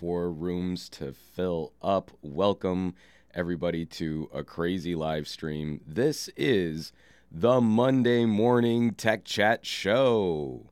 for rooms to fill up. Welcome, everybody, to a crazy live stream. This is the Monday Morning Tech Chat Show,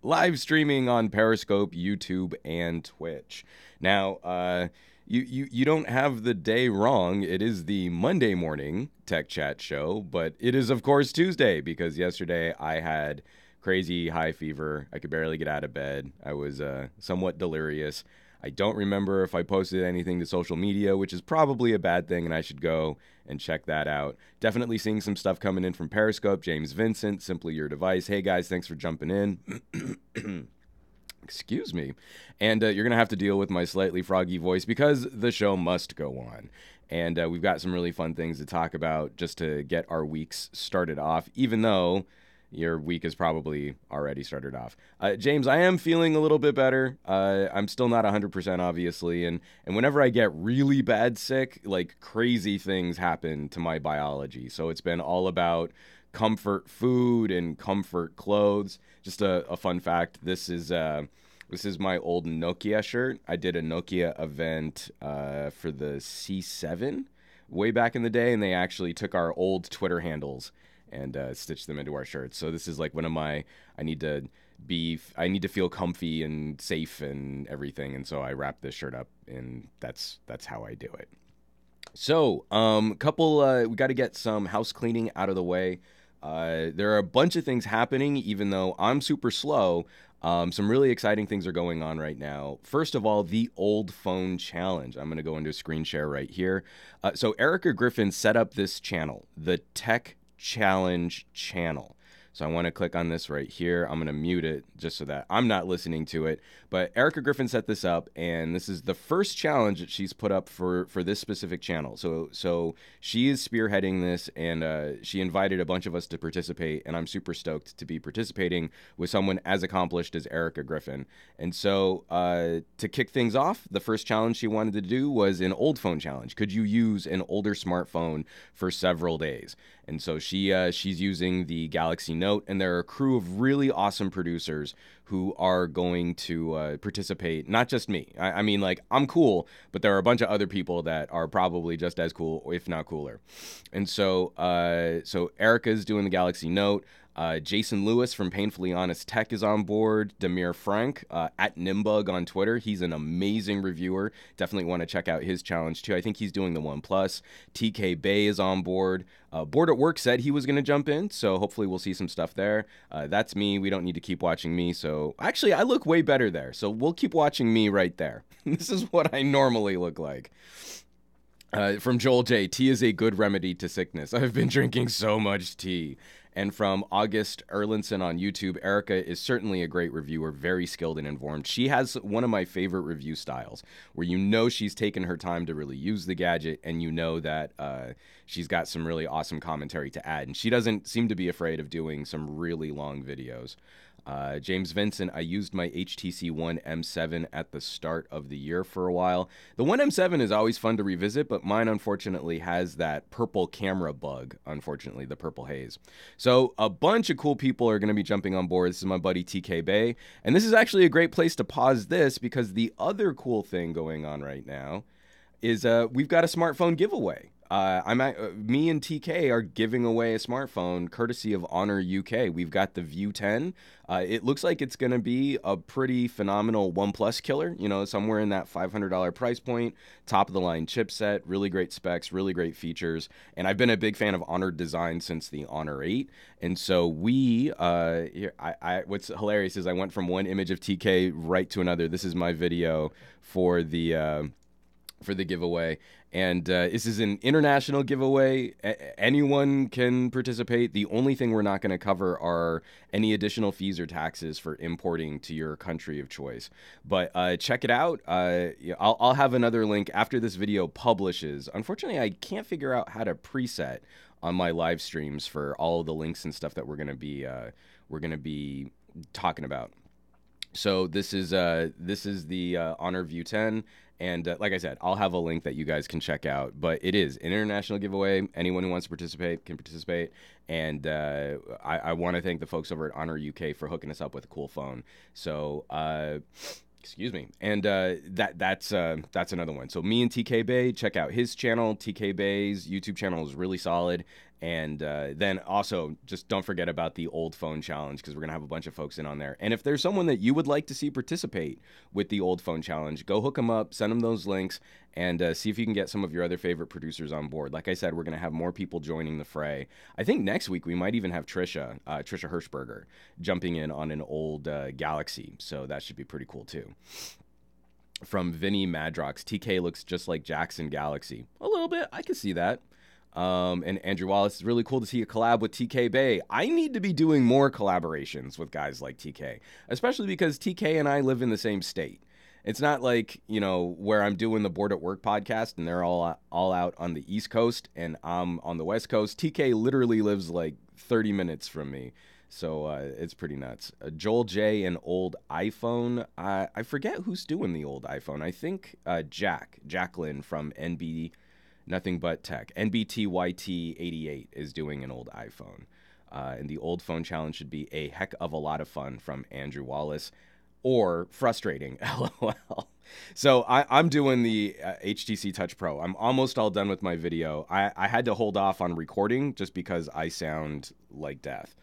live streaming on Periscope, YouTube, and Twitch. Now, you don't have the day wrong. It is the Monday Morning Tech Chat Show, but it is, of course, Tuesday, because yesterday I had crazy high fever. I could barely get out of bed. I was somewhat delirious. I don't remember if I posted anything to social media, which is probably a bad thing, and I should go and check that out. Definitely seeing some stuff coming in from Periscope. James Vincent, Simply Your Device. Hey, guys, thanks for jumping in. Excuse me. And you're going to have to deal with my slightly froggy voice because the show must go on. And we've got some really fun things to talk about just to get our weeks started off, even though your week is probably already started off. James, I am feeling a little bit better. I'm still not 100%, obviously. And whenever I get really bad sick, like crazy things happen to my biology. So it's been all about comfort food and comfort clothes. Just a fun fact. This is my old Nokia shirt. I did a Nokia event for the C7 way back in the day, and they actually took our old Twitter handles and stitched them into our shirts. So this is like one of my, I need to feel comfy and safe and everything. And so I wrapped this shirt up, and that's how I do it. So, we got to get some house cleaning out of the way. There are a bunch of things happening, even though I'm super slow. Some really exciting things are going on right now. First of all, the old phone challenge. I'm going to go into a screen share right here. So Erica Griffin set up this channel, the Tech Challenge channel. So I want to click on this right here. I'm going to mute it just so that I'm not listening to it. But Erica Griffin set this up, and this is the first challenge that she's put up for this specific channel. So she is spearheading this, and she invited a bunch of us to participate, and I'm super stoked to be participating with someone as accomplished as Erica Griffin. And so to kick things off, the first challenge she wanted to do was an old phone challenge. Could you use an older smartphone for several days? And so she's using the Galaxy Note, and there are a crew of really awesome producers who are going to participate. Not just me. I mean, like, I'm cool, but there are a bunch of other people that are probably just as cool, if not cooler. And so Erica's doing the Galaxy Note. Jason Lewis from Painfully Honest Tech is on board. Demir Frank at Nimbug on Twitter. He's an amazing reviewer. Definitely want to check out his challenge too. I think he's doing the OnePlus. TK Bay is on board. Board at Work said he was going to jump in, so hopefully we'll see some stuff there. That's me. We don't need to keep watching me. So actually, I look way better there. So we'll keep watching me right there. This is what I normally look like. From Joel J, tea is a good remedy to sickness. I've been drinking so much tea. And from August Erlinson on YouTube, Erica is certainly a great reviewer, very skilled and informed. She has one of my favorite review styles, where you know she's taken her time to really use the gadget, and you know that she's got some really awesome commentary to add. And she doesn't seem to be afraid of doing some really long videos. James Vincent, I used my HTC One M7 at the start of the year for a while. The One M7 is always fun to revisit, but mine unfortunately has that purple camera bug, unfortunately, the purple haze. So a bunch of cool people are going to be jumping on board. This is my buddy TK Bay, and this is actually a great place to pause this, because the other cool thing going on right now is we've got a smartphone giveaway. Me and TK are giving away a smartphone courtesy of Honor UK. We've got the View 10. It looks like it's going to be a pretty phenomenal OnePlus killer, you know, somewhere in that $500 price point, top of the line chipset, really great specs, really great features. And I've been a big fan of Honor design since the Honor 8. And so what's hilarious is I went from one image of TK right to another. This is my video for the giveaway. And this is an international giveaway. Anyone can participate. The only thing we're not going to cover are any additional fees or taxes for importing to your country of choice. But check it out. I'll have another link after this video publishes. Unfortunately, I can't figure out how to preset on my live streams for all of the links and stuff that we're going to be talking about. So this is the Honor View 10. And like I said, I'll have a link that you guys can check out. But it is an international giveaway. Anyone who wants to participate can participate. And I want to thank the folks over at Honor UK for hooking us up with a cool phone. So Excuse me. And that's another one. So me and TK Bay, check out his channel. TK Bay's YouTube channel is really solid. And then also just don't forget about the old phone challenge, because we're going to have a bunch of folks in on there. And if there's someone that you would like to see participate with the old phone challenge, go hook them up, send them those links, and see if you can get some of your other favorite producers on board. Like I said, we're going to have more people joining the fray. I think next week we might even have Trisha Hirschberger, jumping in on an old Galaxy. So that should be pretty cool too. From Vinny Madrox, TK looks just like Jackson Galaxy. A little bit. I can see that. And Andrew Wallace, it's really cool to see a collab with TK Bay. I need to be doing more collaborations with guys like TK, especially because TK and I live in the same state. It's not like, you know, where I'm doing the Board at Work podcast and they're all out on the East Coast and I'm on the West Coast. TK literally lives like 30 minutes from me. So it's pretty nuts. Joel J, an old iPhone. I forget who's doing the old iPhone. I think Jacqueline from NB Nothing But Tech. NBTYT88 is doing an old iPhone. And the old phone challenge should be a heck of a lot of fun from Andrew Wallace. Or frustrating, LOL. So I'm doing the HTC Touch Pro. I'm almost all done with my video. I had to hold off on recording just because I sound like death.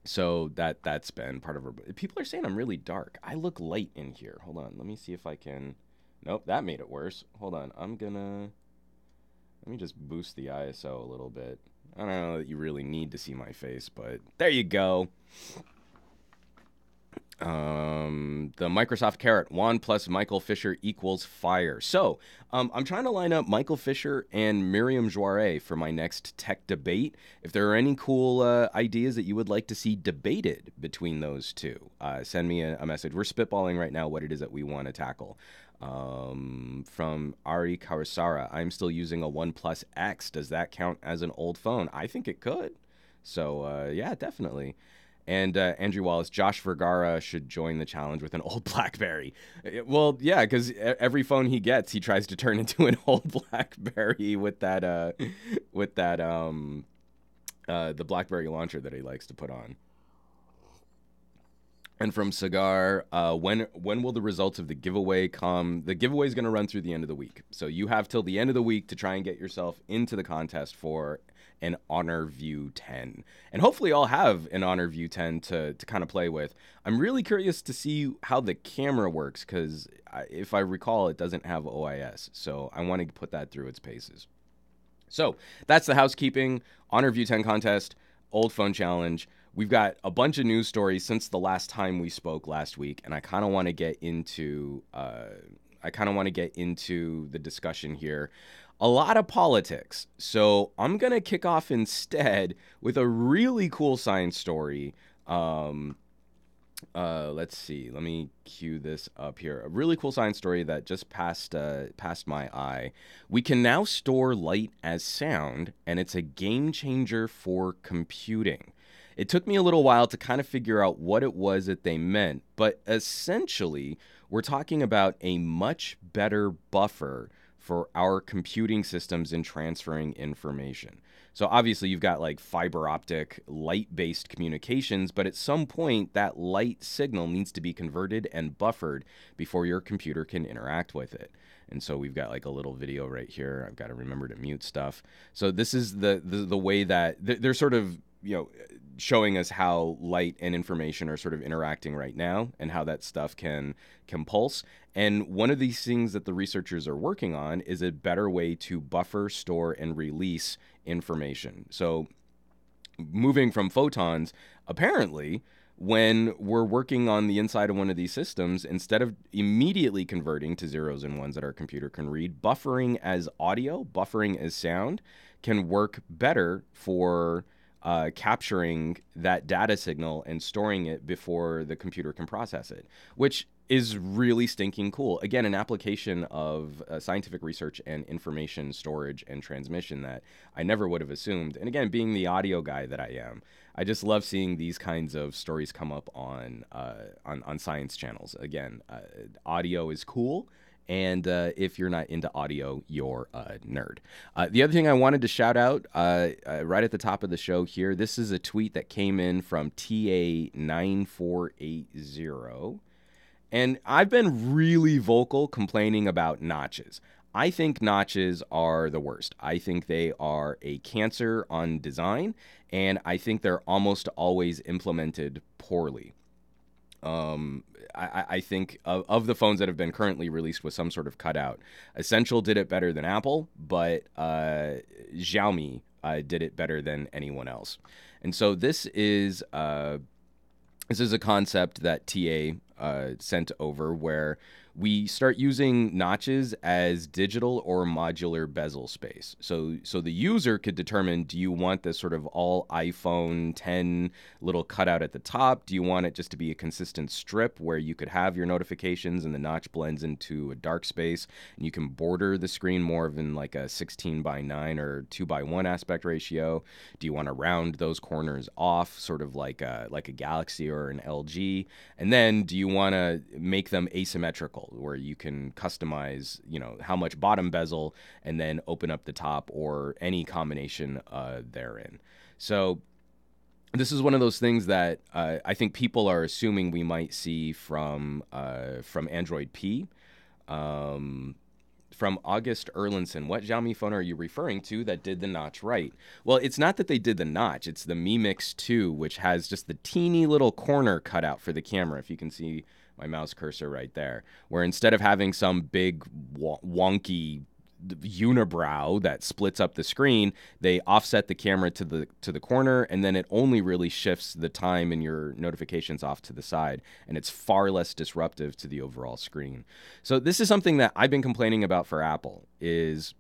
So that's been part of her. People are saying I'm really dark. I look light in here. Hold on. Let me see if I can. Nope, that made it worse. Hold on. Let me just boost the ISO a little bit. I don't know that you really need to see my face, but there you go. The Microsoft Carrot, Juan plus Michael Fisher equals fire. So I'm trying to line up Michael Fisher and Miriam Joire for my next tech debate. If there are any cool ideas that you would like to see debated between those two, send me a message. We're spitballing right now what it is that we want to tackle. From Ari Kawasara, I'm still using a OnePlus X. Does that count as an old phone? I think it could. So yeah, definitely. And Andrew Wallace, Josh Vergara should join the challenge with an old BlackBerry. Well, yeah, because every phone he gets, he tries to turn into an old BlackBerry with the BlackBerry launcher that he likes to put on. And from Cigar, when will the results of the giveaway come? The giveaway is going to run through the end of the week. So you have till the end of the week to try and get yourself into the contest for an Honor View 10. And hopefully I'll have an Honor View 10 to kind of play with. I'm really curious to see how the camera works because if I recall, it doesn't have OIS. So I want to put that through its paces. So that's the housekeeping. Honor View 10 contest, old phone challenge. We've got a bunch of news stories since the last time we spoke last week, and I kind of want to get into the discussion here. A lot of politics. So I'm going to kick off instead with a really cool science story. Let's see. Let me cue this up here. A really cool science story that just passed my eye. We can now store light as sound, and it's a game changer for computing. It took me a little while to kind of figure out what it was that they meant, but essentially, we're talking about a much better buffer for our computing systems in transferring information. So obviously you've got like fiber optic light-based communications, but at some point that light signal needs to be converted and buffered before your computer can interact with it. And so we've got like a little video right here. I've got to remember to mute stuff. So this is the way that they're sort of, you know, showing us how light and information are sort of interacting right now and how that stuff can pulse. And one of these things that the researchers are working on is a better way to buffer, store, and release information. So moving from photons, apparently, when we're working on the inside of one of these systems, instead of immediately converting to zeros and ones that our computer can read, buffering as audio, buffering as sound can work better for capturing that data signal and storing it before the computer can process it, which is really stinking cool. Again, an application of scientific research and information storage and transmission that I never would have assumed. And again, being the audio guy that I am, I just love seeing these kinds of stories come up on science channels. Again, audio is cool. And if you're not into audio, you're a nerd. The other thing I wanted to shout out right at the top of the show here, this is a tweet that came in from TA9480. And I've been really vocal complaining about notches. I think notches are the worst. I think they are a cancer on design, and I think they're almost always implemented poorly. I think of the phones that have been currently released with some sort of cutout, Essential did it better than Apple, but Xiaomi did it better than anyone else. And so this is a concept that TA sent over where we start using notches as digital or modular bezel space. So the user could determine, do you want this sort of all iPhone 10 little cutout at the top? Do you want it just to be a consistent strip where you could have your notifications and the notch blends into a dark space and you can border the screen more of in like a 16 by 9 or 2 by 1 aspect ratio? Do you want to round those corners off, sort of like a Galaxy or an LG? And then do you want to make them asymmetrical, where you can customize, how much bottom bezel and then open up the top, or any combination therein? So this is one of those things that I think people are assuming we might see from Android P. From August Erlinson, what Xiaomi phone are you referring to that did the notch right? Well, it's not that they did the notch. It's the Mi Mix 2, which has just the teeny little corner cut out for the camera, if you can see my mouse cursor right there, where instead of having some big wonky unibrow that splits up the screen, they offset the camera to the corner, and then it only really shifts the time and your notifications off to the side, and it's far less disruptive to the overall screen. So this is something that I've been complaining about for Apple, is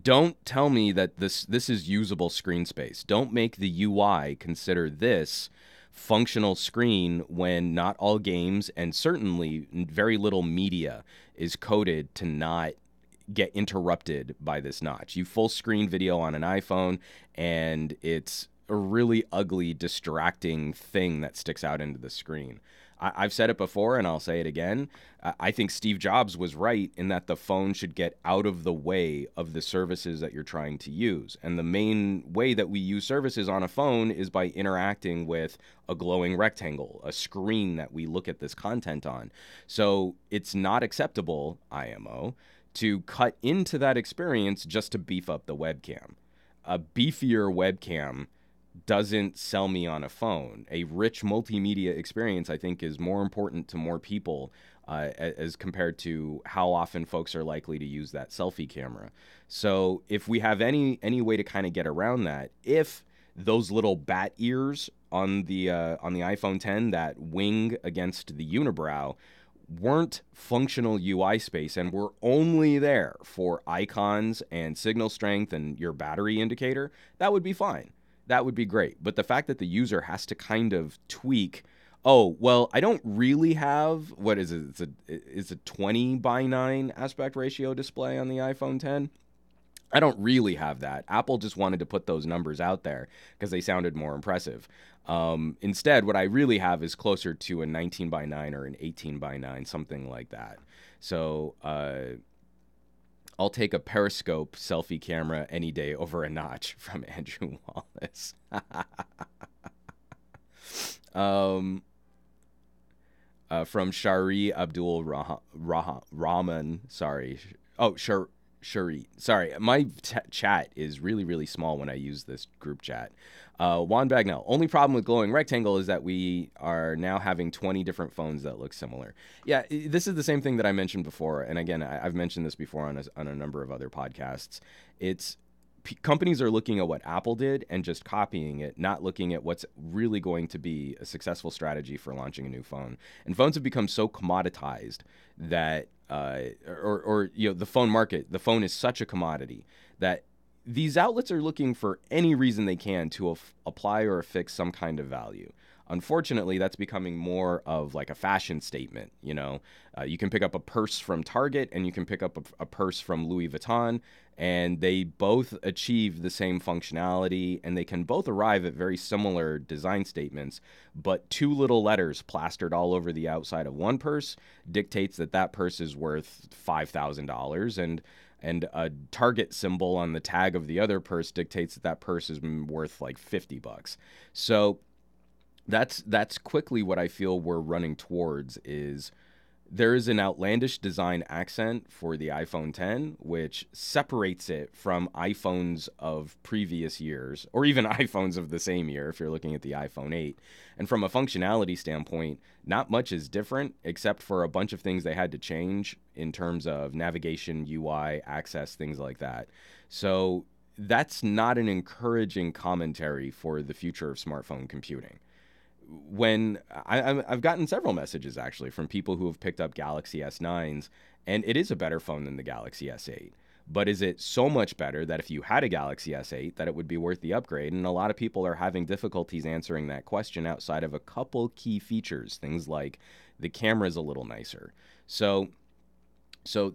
don't tell me that this is usable screen space. Don't make the UI consider this functional screen when not all games and certainly very little media is coded to not get interrupted by this notch. You full screen video on an iPhone and it's a really ugly, distracting thing that sticks out into the screen. I've said it before and I'll say it again. I think Steve Jobs was right in that the phone should get out of the way of the services that you're trying to use. And the main way that we use services on a phone is by interacting with a glowing rectangle, a screen that we look at this content on. So it's not acceptable, IMO, to cut into that experience just to beef up the webcam. A beefier webcam doesn't sell me on a phone. A rich multimedia experience, I think, is more important to more people as compared to how often folks are likely to use that selfie camera. So if we have any way to kind of get around that, if those little bat ears on the iPhone 10 that wing against the unibrow weren't functional UI space and were only there for icons and signal strength and your battery indicator, that would be fine. That would be great. But the fact that the user has to kind of tweak, oh, well, I don't really have, what is it? It's a 20 by 9 aspect ratio display on the iPhone 10. I don't really have that. Apple just wanted to put those numbers out there because they sounded more impressive. Instead, what I really have is closer to a 19 by 9 or an 18 by 9, something like that. So I'll take a periscope selfie camera any day over a notch, from Andrew Wallace. From Shari Abdul Rahman. Sorry. Oh, Shari. Sorry, my chat is really, really small when I use this group chat. Juan Bagnell. Only problem with glowing rectangle is that we are now having 20 different phones that look similar. Yeah, this is the same thing that I mentioned before. And again, I've mentioned this before on a number of other podcasts. Companies are looking at what Apple did and just copying it, not looking at what's really going to be a successful strategy for launching a new phone. And phones have become so commoditized that, the phone market, the phone is such a commodity that these outlets are looking for any reason they can to apply or affix some kind of value. Unfortunately, that's becoming more of like a fashion statement. You can pick up a purse from Target and you can pick up a purse from Louis Vuitton, and they both achieve the same functionality and they can both arrive at very similar design statements, but two little letters plastered all over the outside of one purse dictates that purse is worth $5,000, and a Target symbol on the tag of the other purse dictates that purse is worth like $50. So That's quickly what I feel we're running towards. Is there is an outlandish design accent for the iPhone 10, which separates it from iPhones of previous years, or even iPhones of the same year if you're looking at the iPhone 8. And from a functionality standpoint, not much is different except for a bunch of things they had to change in terms of navigation, UI, access, things like that. So that's not an encouraging commentary for the future of smartphone computing. I've gotten several messages actually from people who have picked up Galaxy S9s, and it is a better phone than the Galaxy S8. But is it so much better that if you had a Galaxy S8 that it would be worth the upgrade? And a lot of people are having difficulties answering that question outside of a couple key features, things like the camera's a little nicer. So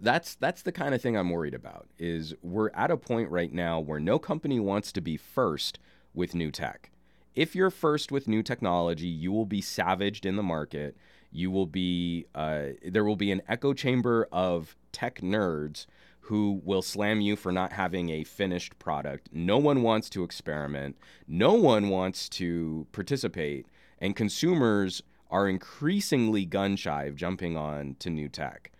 that's the kind of thing I'm worried about. Is we're at a point right now where no company wants to be first with new tech. If you're first with new technology, you will be savaged in the market. You will be there will be an echo chamber of tech nerds who will slam you for not having a finished product. No one wants to experiment. No one wants to participate, and consumers are increasingly gun shy of jumping on to new tech.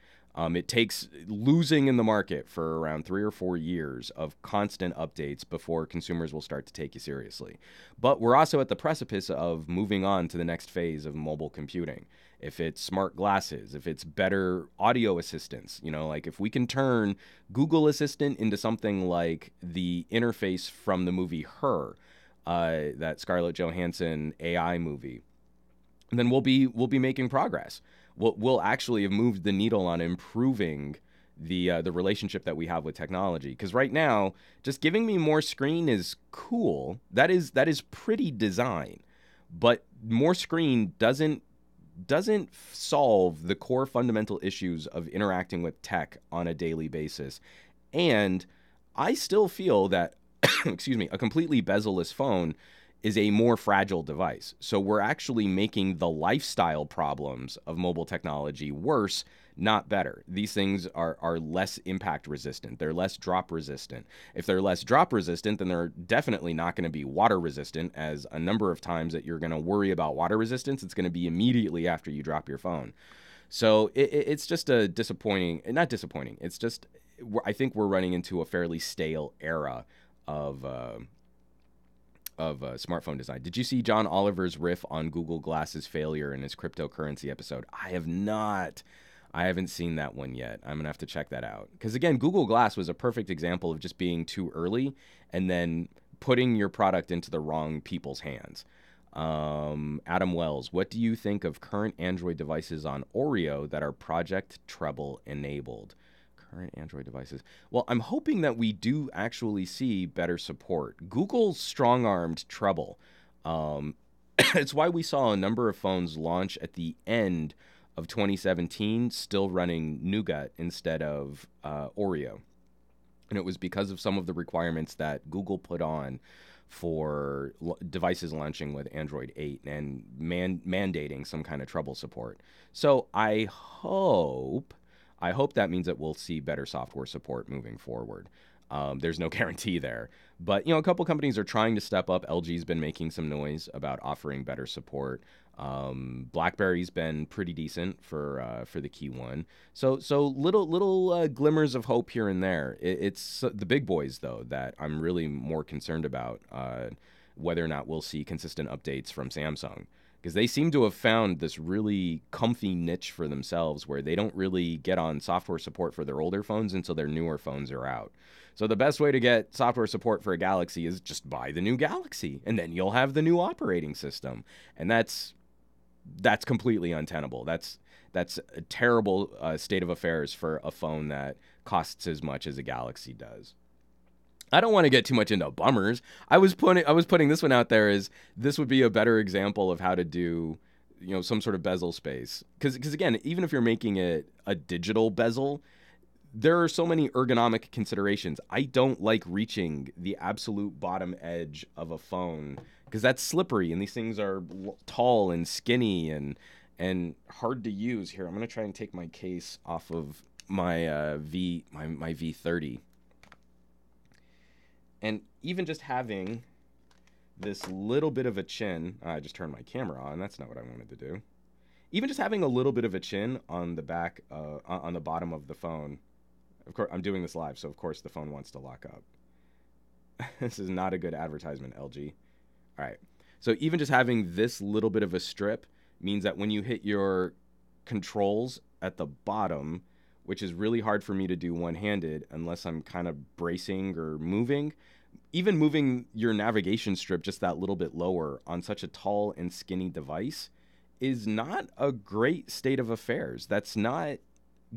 It takes losing in the market for around 3 or 4 years of constant updates before consumers will start to take you seriously. But we're also at the precipice of moving on to the next phase of mobile computing. If it's smart glasses, if it's better audio assistance, like if we can turn Google Assistant into something like the interface from the movie Her, that Scarlett Johansson AI movie, then we'll be making progress. We'll actually have moved the needle on improving the relationship that we have with technology. Because right now, just giving me more screen is cool. That is pretty design, but more screen doesn't solve the core fundamental issues of interacting with tech on a daily basis. And I still feel that, excuse me, a completely bezel-less phone is a more fragile device. So we're actually making the lifestyle problems of mobile technology worse, not better. These things are less impact resistant. They're less drop resistant. If they're less drop resistant, then they're definitely not going to be water resistant, as a number of times that you're going to worry about water resistance, it's going to be immediately after you drop your phone. So it's just a disappointing, not disappointing, it's just, I think we're running into a fairly stale era of smartphone design. Did you see John Oliver's riff on Google Glass's failure in his cryptocurrency episode? I have not. I haven't seen that one yet. I'm going to have to check that out. Because again, Google Glass was a perfect example of just being too early and then putting your product into the wrong people's hands. Adam Wells, what do you think of current Android devices on Oreo that are Project Treble enabled? Current Android devices. Well, I'm hoping that we do actually see better support. Google strong-armed Treble. It's why we saw a number of phones launch at the end of 2017 still running Nougat instead of Oreo. And it was because of some of the requirements that Google put on for devices launching with Android 8 and mandating some kind of Treble support. So I hope that means that we'll see better software support moving forward. There's no guarantee there. But, a couple companies are trying to step up. LG's been making some noise about offering better support. BlackBerry's been pretty decent for the key one. So little glimmers of hope here and there. It's the big boys, though, that I'm really more concerned about, whether or not we'll see consistent updates from Samsung. Because they seem to have found this really comfy niche for themselves where they don't really get on software support for their older phones until their newer phones are out. So the best way to get software support for a Galaxy is just buy the new Galaxy, and then you'll have the new operating system. And that's completely untenable. That's a terrible state of affairs for a phone that costs as much as a Galaxy does. I don't want to get too much into bummers. I was putting this one out there as this would be a better example of how to do, some sort of bezel space. Because again, even if you're making it a digital bezel, there are so many ergonomic considerations. I don't like reaching the absolute bottom edge of a phone because that's slippery, and these things are tall and skinny and hard to use. Here, I'm gonna try and take my case off of my my V30. And even just having this little bit of a chin. I just turned my camera on. That's not what I wanted to do. Even just having a little bit of a chin on the back, on the bottom of the phone. Of course, I'm doing this live, so of course the phone wants to lock up. This is not a good advertisement, LG. All right. So even just having this little bit of a strip means that when you hit your controls at the bottom, which is really hard for me to do one-handed unless I'm kind of bracing or moving, even moving your navigation strip just that little bit lower on such a tall and skinny device is not a great state of affairs. That's not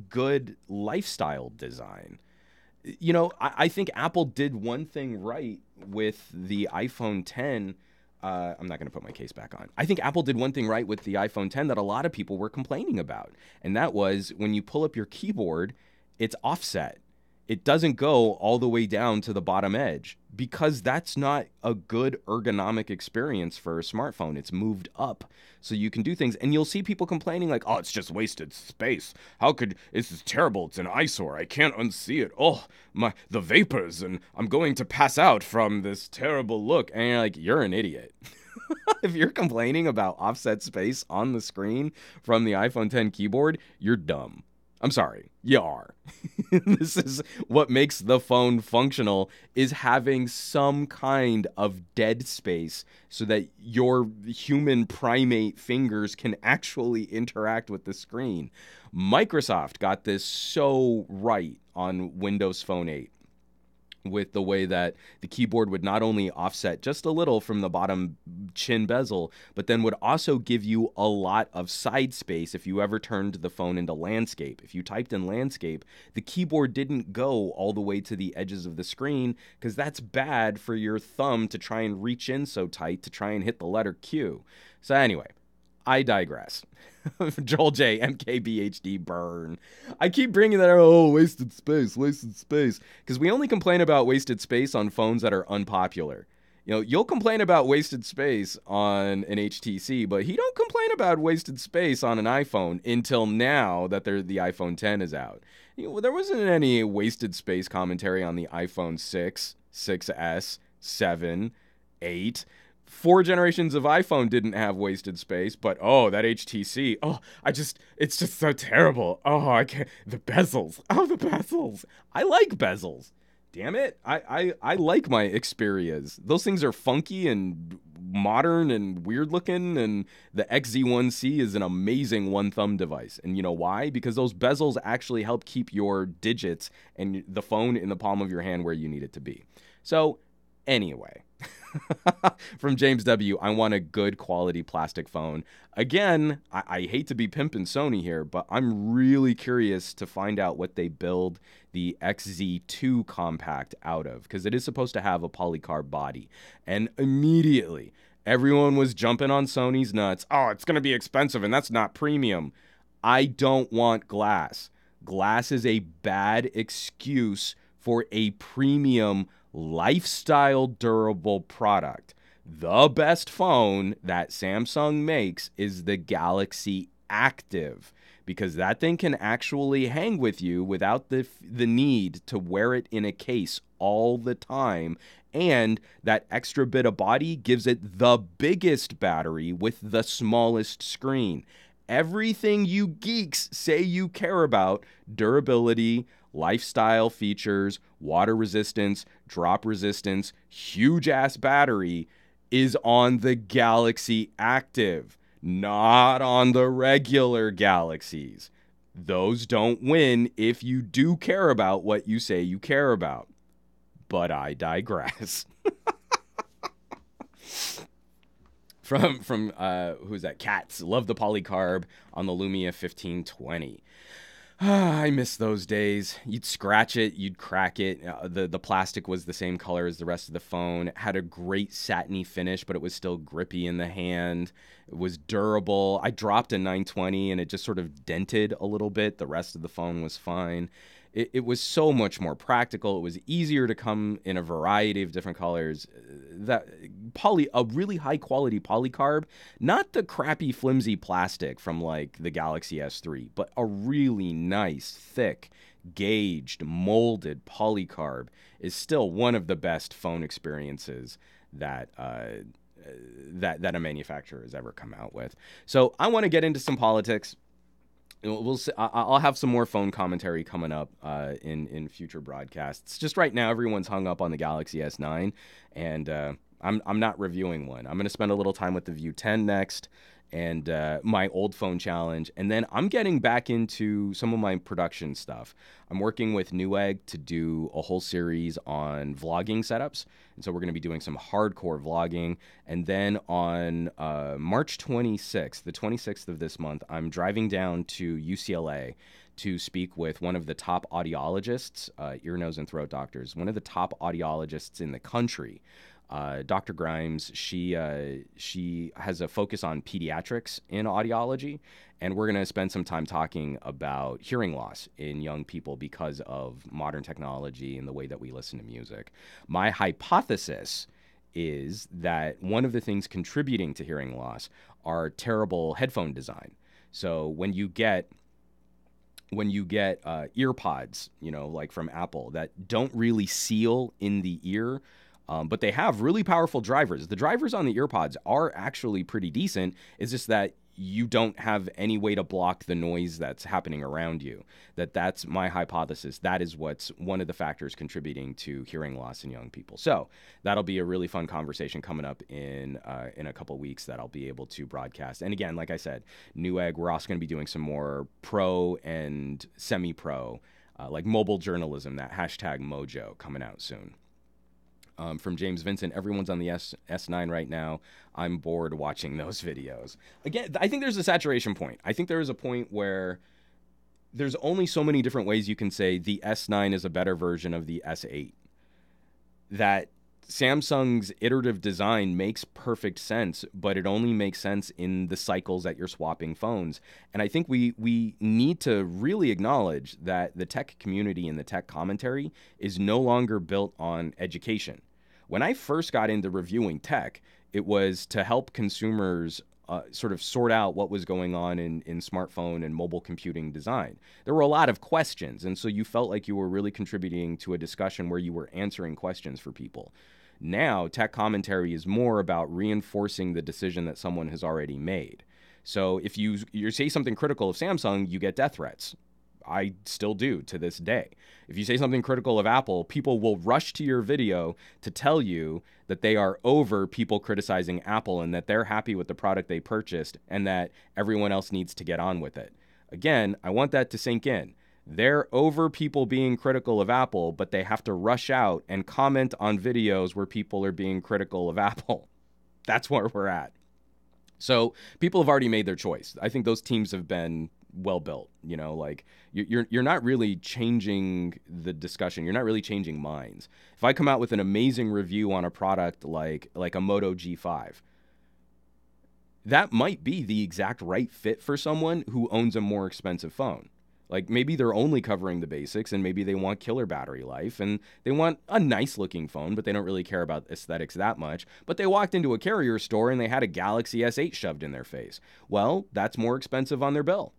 good lifestyle design. You know, I think Apple did one thing right with the iPhone 10. I'm not going to put my case back on. I think Apple did one thing right with the iPhone 10 that a lot of people were complaining about. And that was when you pull up your keyboard, it's offset. It doesn't go all the way down to the bottom edge because that's not a good ergonomic experience for a smartphone. It's moved up so you can do things. And you'll see people complaining like, oh, it's just wasted space. How could, this is terrible. It's an eyesore. I can't unsee it. Oh, the vapors, and I'm going to pass out from this terrible look. And you're like, you're an idiot. If you're complaining about offset space on the screen from the iPhone 10 keyboard, you're dumb. I'm sorry, you are. This is what makes the phone functional, is having some kind of dead space so that your human primate fingers can actually interact with the screen. Microsoft got this so right on Windows Phone 8. With the way that the keyboard would not only offset just a little from the bottom chin bezel, but then would also give you a lot of side space if you ever turned the phone into landscape. If you typed in landscape, the keyboard didn't go all the way to the edges of the screen because that's bad for your thumb to try and reach in so tight to try and hit the letter Q. So anyway, I digress. Joel J, MKBHD, burn. I keep bringing that, oh, wasted space, because we only complain about wasted space on phones that are unpopular. You know, you'll complain about wasted space on an HTC, but he don't complain about wasted space on an iPhone until now that the iPhone 10 is out. You know, there wasn't any wasted space commentary on the iPhone 6, 6S, 7, 8. 4 generations of iPhone didn't have wasted space, but oh, that HTC, it's just so terrible. Oh, I can't, the bezels. I like bezels. Damn it. I like my Xperias. Those things are funky and modern and weird looking, and the XZ1C is an amazing one thumb device. And you know why? Because those bezels actually help keep your digits and the phone in the palm of your hand where you need it to be. So, anyway. From James W, I want a good quality plastic phone. Again, I hate to be pimping Sony here, but I'm really curious to find out what they build the XZ2 Compact out of, because it is supposed to have a polycarb body. And immediately, everyone was jumping on Sony's nuts. Oh, it's going to be expensive, and that's not premium. I don't want glass. Glass is a bad excuse for a premium lifestyle durable product. The best phone that Samsung makes is the Galaxy Active, because that thing can actually hang with you without the need to wear it in a case all the time. And that extra bit of body gives it the biggest battery with the smallest screen. Everything you geeks say you care about, durability, lifestyle features, water resistance, drop resistance, huge ass battery, is on the Galaxy Active, not on the regular Galaxies. Those don't win if you do care about what you say you care about. But I digress. From who's that? Cats. Love the polycarb on the Lumia 1520. I miss those days. You'd scratch it, you'd crack it. The plastic was the same color as the rest of the phone. It had a great satiny finish, but it was still grippy in the hand. It was durable. I dropped a 920 and it just sort of dented a little bit. The rest of the phone was fine. It was so much more practical. It was easier to come in a variety of different colors. A really high quality polycarb, not the crappy flimsy plastic from like the Galaxy S3, but a really nice, thick, gauged, molded polycarb is still one of the best phone experiences that that a manufacturer has ever come out with. So I want to get into some politics. We'll see. I'll have some more phone commentary coming up in future broadcasts. Just right now, everyone's hung up on the Galaxy S9, and I'm not reviewing one. I'm going to spend a little time with the View 10 next, and my old phone challenge, and then I'm getting back into some of my production stuff. I'm working with Newegg to do a whole series on vlogging setups, and so we're going to be doing some hardcore vlogging. And then on March 26th, the 26th of this month, I'm driving down to UCLA to speak with one of the top audiologists, ear, nose, and throat doctors, one of the top audiologists in the country. Dr. Grimes, she has a focus on pediatrics in audiology, and we're going to spend some time talking about hearing loss in young people because of modern technology and the way that we listen to music. My hypothesis is that one of the things contributing to hearing loss are terrible headphone design. So when you get ear pods, like from Apple, that don't really seal in the ear, but they have really powerful drivers. The drivers on the earpods are actually pretty decent. It's just that you don't have any way to block the noise that's happening around you. That's my hypothesis. That is what's one of the factors contributing to hearing loss in young people. So that'll be a really fun conversation coming up in a couple weeks that I'll be able to broadcast. And again, like I said, Newegg, we're also going to be doing some more pro and semi-pro, like mobile journalism, that hashtag mojo coming out soon. From James Vincent, everyone's on the S9 right now. I'm bored watching those videos. Again, I think there's a saturation point. I think there is a point where there's only so many different ways you can say the S9 is a better version of the S8. That Samsung's iterative design makes perfect sense, but it only makes sense in the cycles that you're swapping phones. And I think we need to really acknowledge that the tech community and the tech commentary is no longer built on education. When I first got into reviewing tech, it was to help consumers sort of sort out what was going on in smartphone and mobile computing design. There were a lot of questions, and so you felt like you were really contributing to a discussion where you were answering questions for people. Now, tech commentary is more about reinforcing the decision that someone has already made. So if you say something critical of Samsung, you get death threats. I still do to this day. If you say something critical of Apple, people will rush to your video to tell you that they are over people criticizing Apple and that they're happy with the product they purchased and that everyone else needs to get on with it. Again, I want that to sink in. They're over people being critical of Apple, but they have to rush out and comment on videos where people are being critical of Apple. That's where we're at. So people have already made their choice. I think those teams have been well built. Like you're not really changing the discussion. You're not really changing minds. If I come out with an amazing review on a product like a Moto G5, that might be the exact right fit for someone who owns a more expensive phone. Like maybe they're only covering the basics and maybe they want killer battery life and they want a nice looking phone, but they don't really care about aesthetics that much. But they walked into a carrier store and they had a Galaxy S8 shoved in their face. Well, that's more expensive on their bill.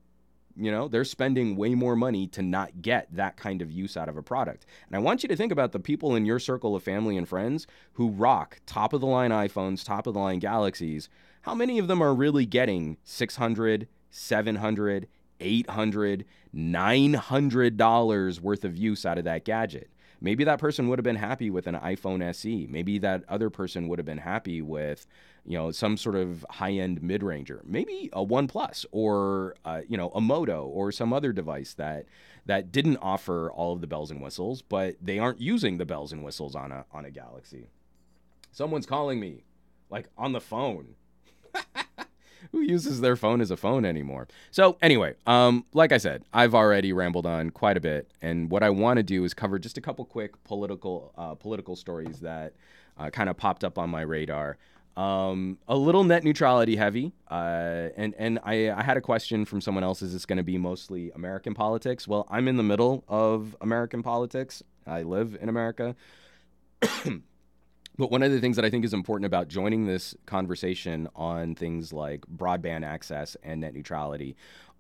They're spending way more money to not get that kind of use out of a product. And I want you to think about the people in your circle of family and friends who rock top of the line iPhones, top of the line Galaxies. How many of them are really getting $600, $700, $800, $900 worth of use out of that gadget? Maybe that person would have been happy with an iPhone SE. Maybe that other person would have been happy with, some sort of high-end mid-ranger. Maybe a OnePlus or, a Moto or some other device that didn't offer all of the bells and whistles, but they aren't using the bells and whistles on a Galaxy. Someone's calling me, like, on the phone. Who uses their phone as a phone anymore? So anyway, like I said, I've already rambled on quite a bit, and what I want to do is cover just a couple quick political stories that kind of popped up on my radar. A little net neutrality heavy, and I had a question from someone else. Is this going to be mostly American politics? Well, I'm in the middle of American politics. I live in America. But one of the things that I think is important about joining this conversation on things like broadband access and net neutrality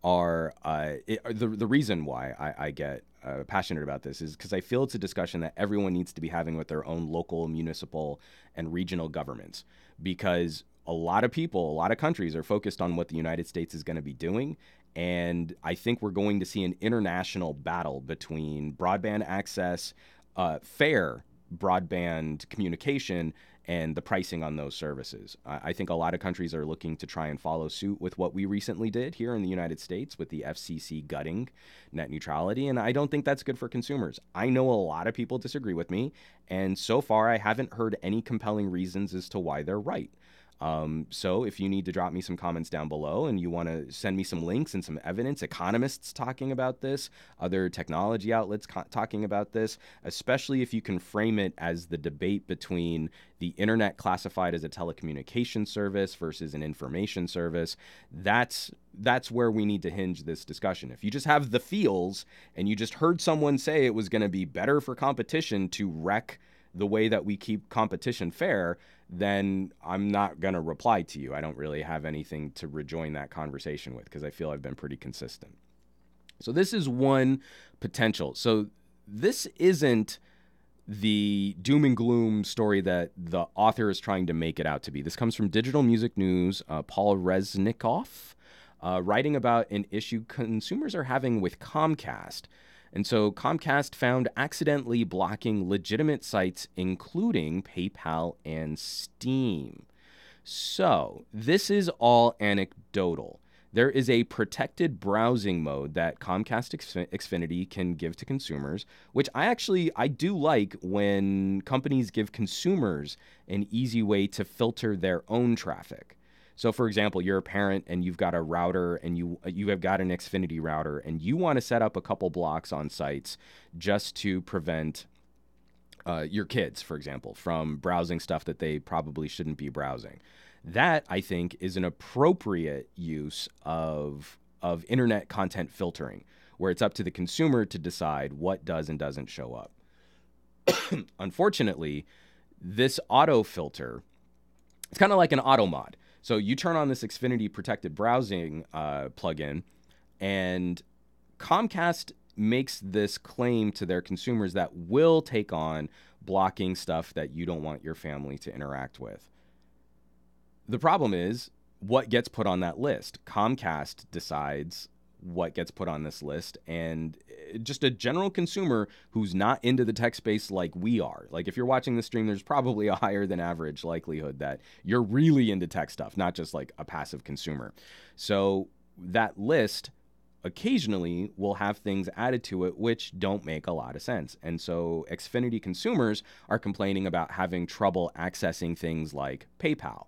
are the reason why I get passionate about this is because I feel it's a discussion that everyone needs to be having with their own local, municipal, and regional governments, because a lot of people, a lot of countries are focused on what the United States is going to be doing. And I think we're going to see an international battle between broadband access, fair broadband communication, and the pricing on those services. I think a lot of countries are looking to try and follow suit with what we recently did here in the United States with the FCC gutting net neutrality, and I don't think that's good for consumers. I know a lot of people disagree with me, and so far I haven't heard any compelling reasons as to why they're right. So if you need to drop me some comments down below and you want to send me some links and some evidence, economists talking about this, other technology outlets talking about this, especially if you can frame it as the debate between the internet classified as a telecommunication service versus an information service, that's where we need to hinge this discussion. If you just have the feels and you just heard someone say it was going to be better for competition to wreck the way that we keep competition fair, then I'm not going to reply to you. I don't really have anything to rejoin that conversation with because I feel I've been pretty consistent. So this is one potential. So this isn't the doom and gloom story that the author is trying to make it out to be. This comes from Digital Music News, Paul Resnikoff, writing about an issue consumers are having with Comcast. And so Comcast found accidentally blocking legitimate sites, including PayPal and Steam. So this is all anecdotal. There is a protected browsing mode that Comcast Xfinity can give to consumers, which I do like when companies give consumers an easy way to filter their own traffic. So, for example, you're a parent and you've got a router and you have got an Xfinity router and you want to set up a couple blocks on sites just to prevent your kids, for example, from browsing stuff that they probably shouldn't be browsing. That, I think, is an appropriate use of internet content filtering, where it's up to the consumer to decide what does and doesn't show up. Unfortunately, this auto filter, it's kind of like an auto mod. So you turn on this Xfinity protected browsing plugin, and Comcast makes this claim to their consumers that will take on blocking stuff that you don't want your family to interact with. The problem is what gets put on that list. Comcast decides what gets put on this list, and just a general consumer who's not into the tech space like we are. Like if you're watching the stream, there's probably a higher than average likelihood that you're really into tech stuff, not just like a passive consumer. So that list occasionally will have things added to it which don't make a lot of sense. And so Xfinity consumers are complaining about having trouble accessing things like PayPal.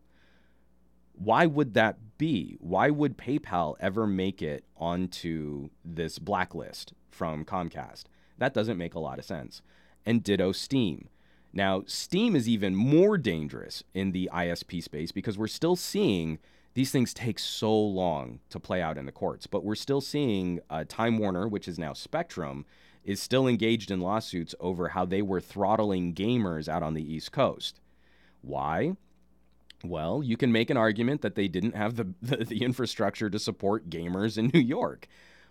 Why would that be? Why would PayPal ever make it onto this blacklist from Comcast? That doesn't make a lot of sense. And ditto Steam. Now, Steam is even more dangerous in the ISP space because we're still seeing these things take so long to play out in the courts. But we're still seeing Time Warner, which is now Spectrum, is still engaged in lawsuits over how they were throttling gamers out on the East Coast. Why? Well, you can make an argument that they didn't have the infrastructure to support gamers in New York.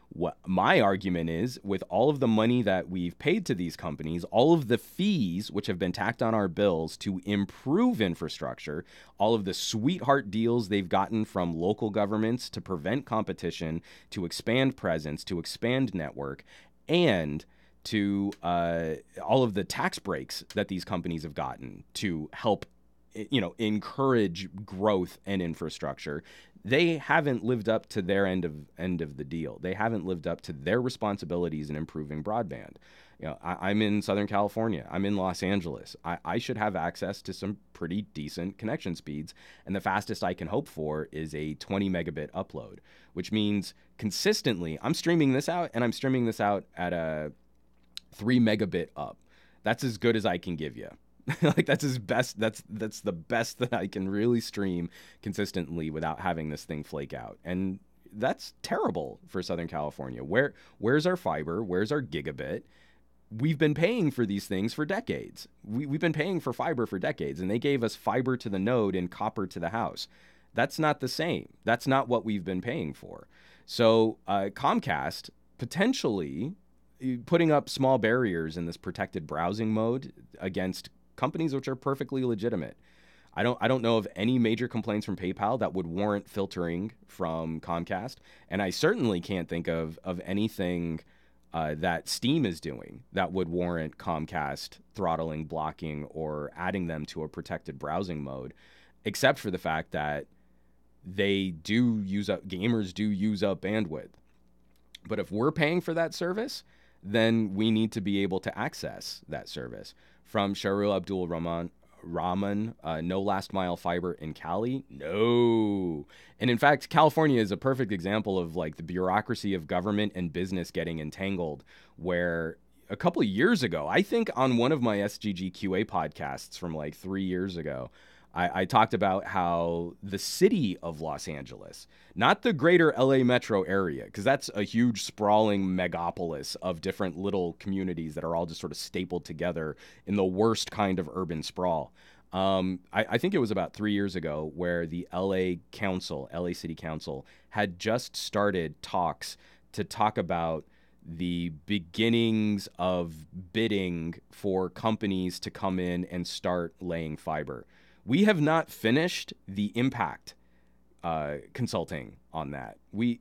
What my argument is, with all of the money that we've paid to these companies, all of the fees which have been tacked on our bills to improve infrastructure, all of the sweetheart deals they've gotten from local governments to prevent competition, to expand presence, to expand network, and to all of the tax breaks that these companies have gotten to help encourage growth and infrastructure, they haven't lived up to their end of the deal. They haven't lived up to their responsibilities in improving broadband. I'm in Southern California. I'm in Los Angeles. I should have access to some pretty decent connection speeds, and the fastest I can hope for is a 20 megabit upload, which means consistently I'm streaming this out, and I'm streaming this out at a 3 megabit up. That's as good as I can give you. Like that's his best. That's the best that I can really stream consistently without having this thing flake out. And that's terrible for Southern California. Where's our fiber? Where's our gigabit? We've been paying for these things for decades. We've been paying for fiber for decades, and they gave us fiber to the node and copper to the house. That's not the same. That's not what we've been paying for. So Comcast potentially putting up small barriers in this protected browsing mode against companies which are perfectly legitimate. I don't know of any major complaints from PayPal that would warrant filtering from Comcast, and I certainly can't think of anything that Steam is doing that would warrant Comcast throttling, blocking, or adding them to a protected browsing mode, except for the fact that gamers do use up bandwidth. But if we're paying for that service, then we need to be able to access that service. From Sharul Abdul Rahman, no last mile fiber in Cali? No. And in fact, California is a perfect example of like the bureaucracy of government and business getting entangled, where a couple of years ago, I think on one of my SGGQA podcasts from like 3 years ago, I talked about how the city of Los Angeles, not the greater LA metro area, because that's a huge sprawling megapolis of different little communities that are all just sort of stapled together in the worst kind of urban sprawl. I think it was about 3 years ago where the LA City Council, had just started talks to talk about the beginnings of bidding for companies to come in and start laying fiber. We have not finished the impact consulting on that. We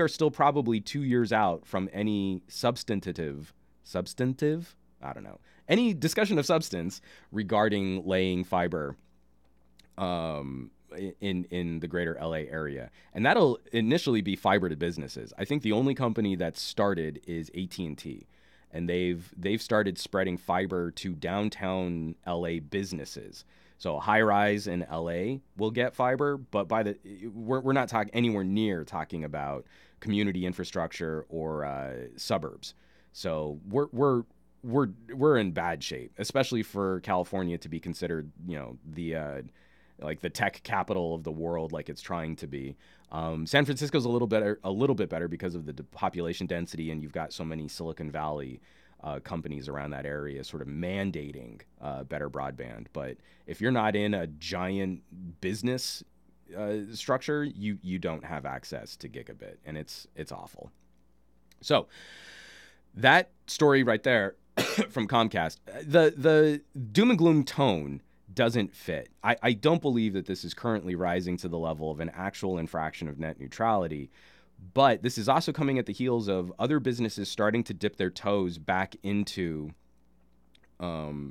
are still probably 2 years out from any substantive, I don't know, any discussion of substance regarding laying fiber in the greater LA area. And that'll initially be fiber to businesses. I think the only company that's started is AT&T. And they've started spreading fiber to downtown LA businesses. So high rise in LA will get fiber, but we're not talking anywhere near talking about community infrastructure or suburbs. So we're in bad shape, especially for California to be considered, the like the tech capital of the world, like it's trying to be. San Francisco's a little bit better because of the population density, and you've got so many Silicon Valley companies around that area sort of mandating better broadband. But if you're not in a giant business structure, you don't have access to gigabit, and it's awful. So that story right there from Comcast, the doom and gloom tone doesn't fit. I don't believe that this is currently rising to the level of an actual infraction of net neutrality. But this is also coming at the heels of other businesses starting to dip their toes back into,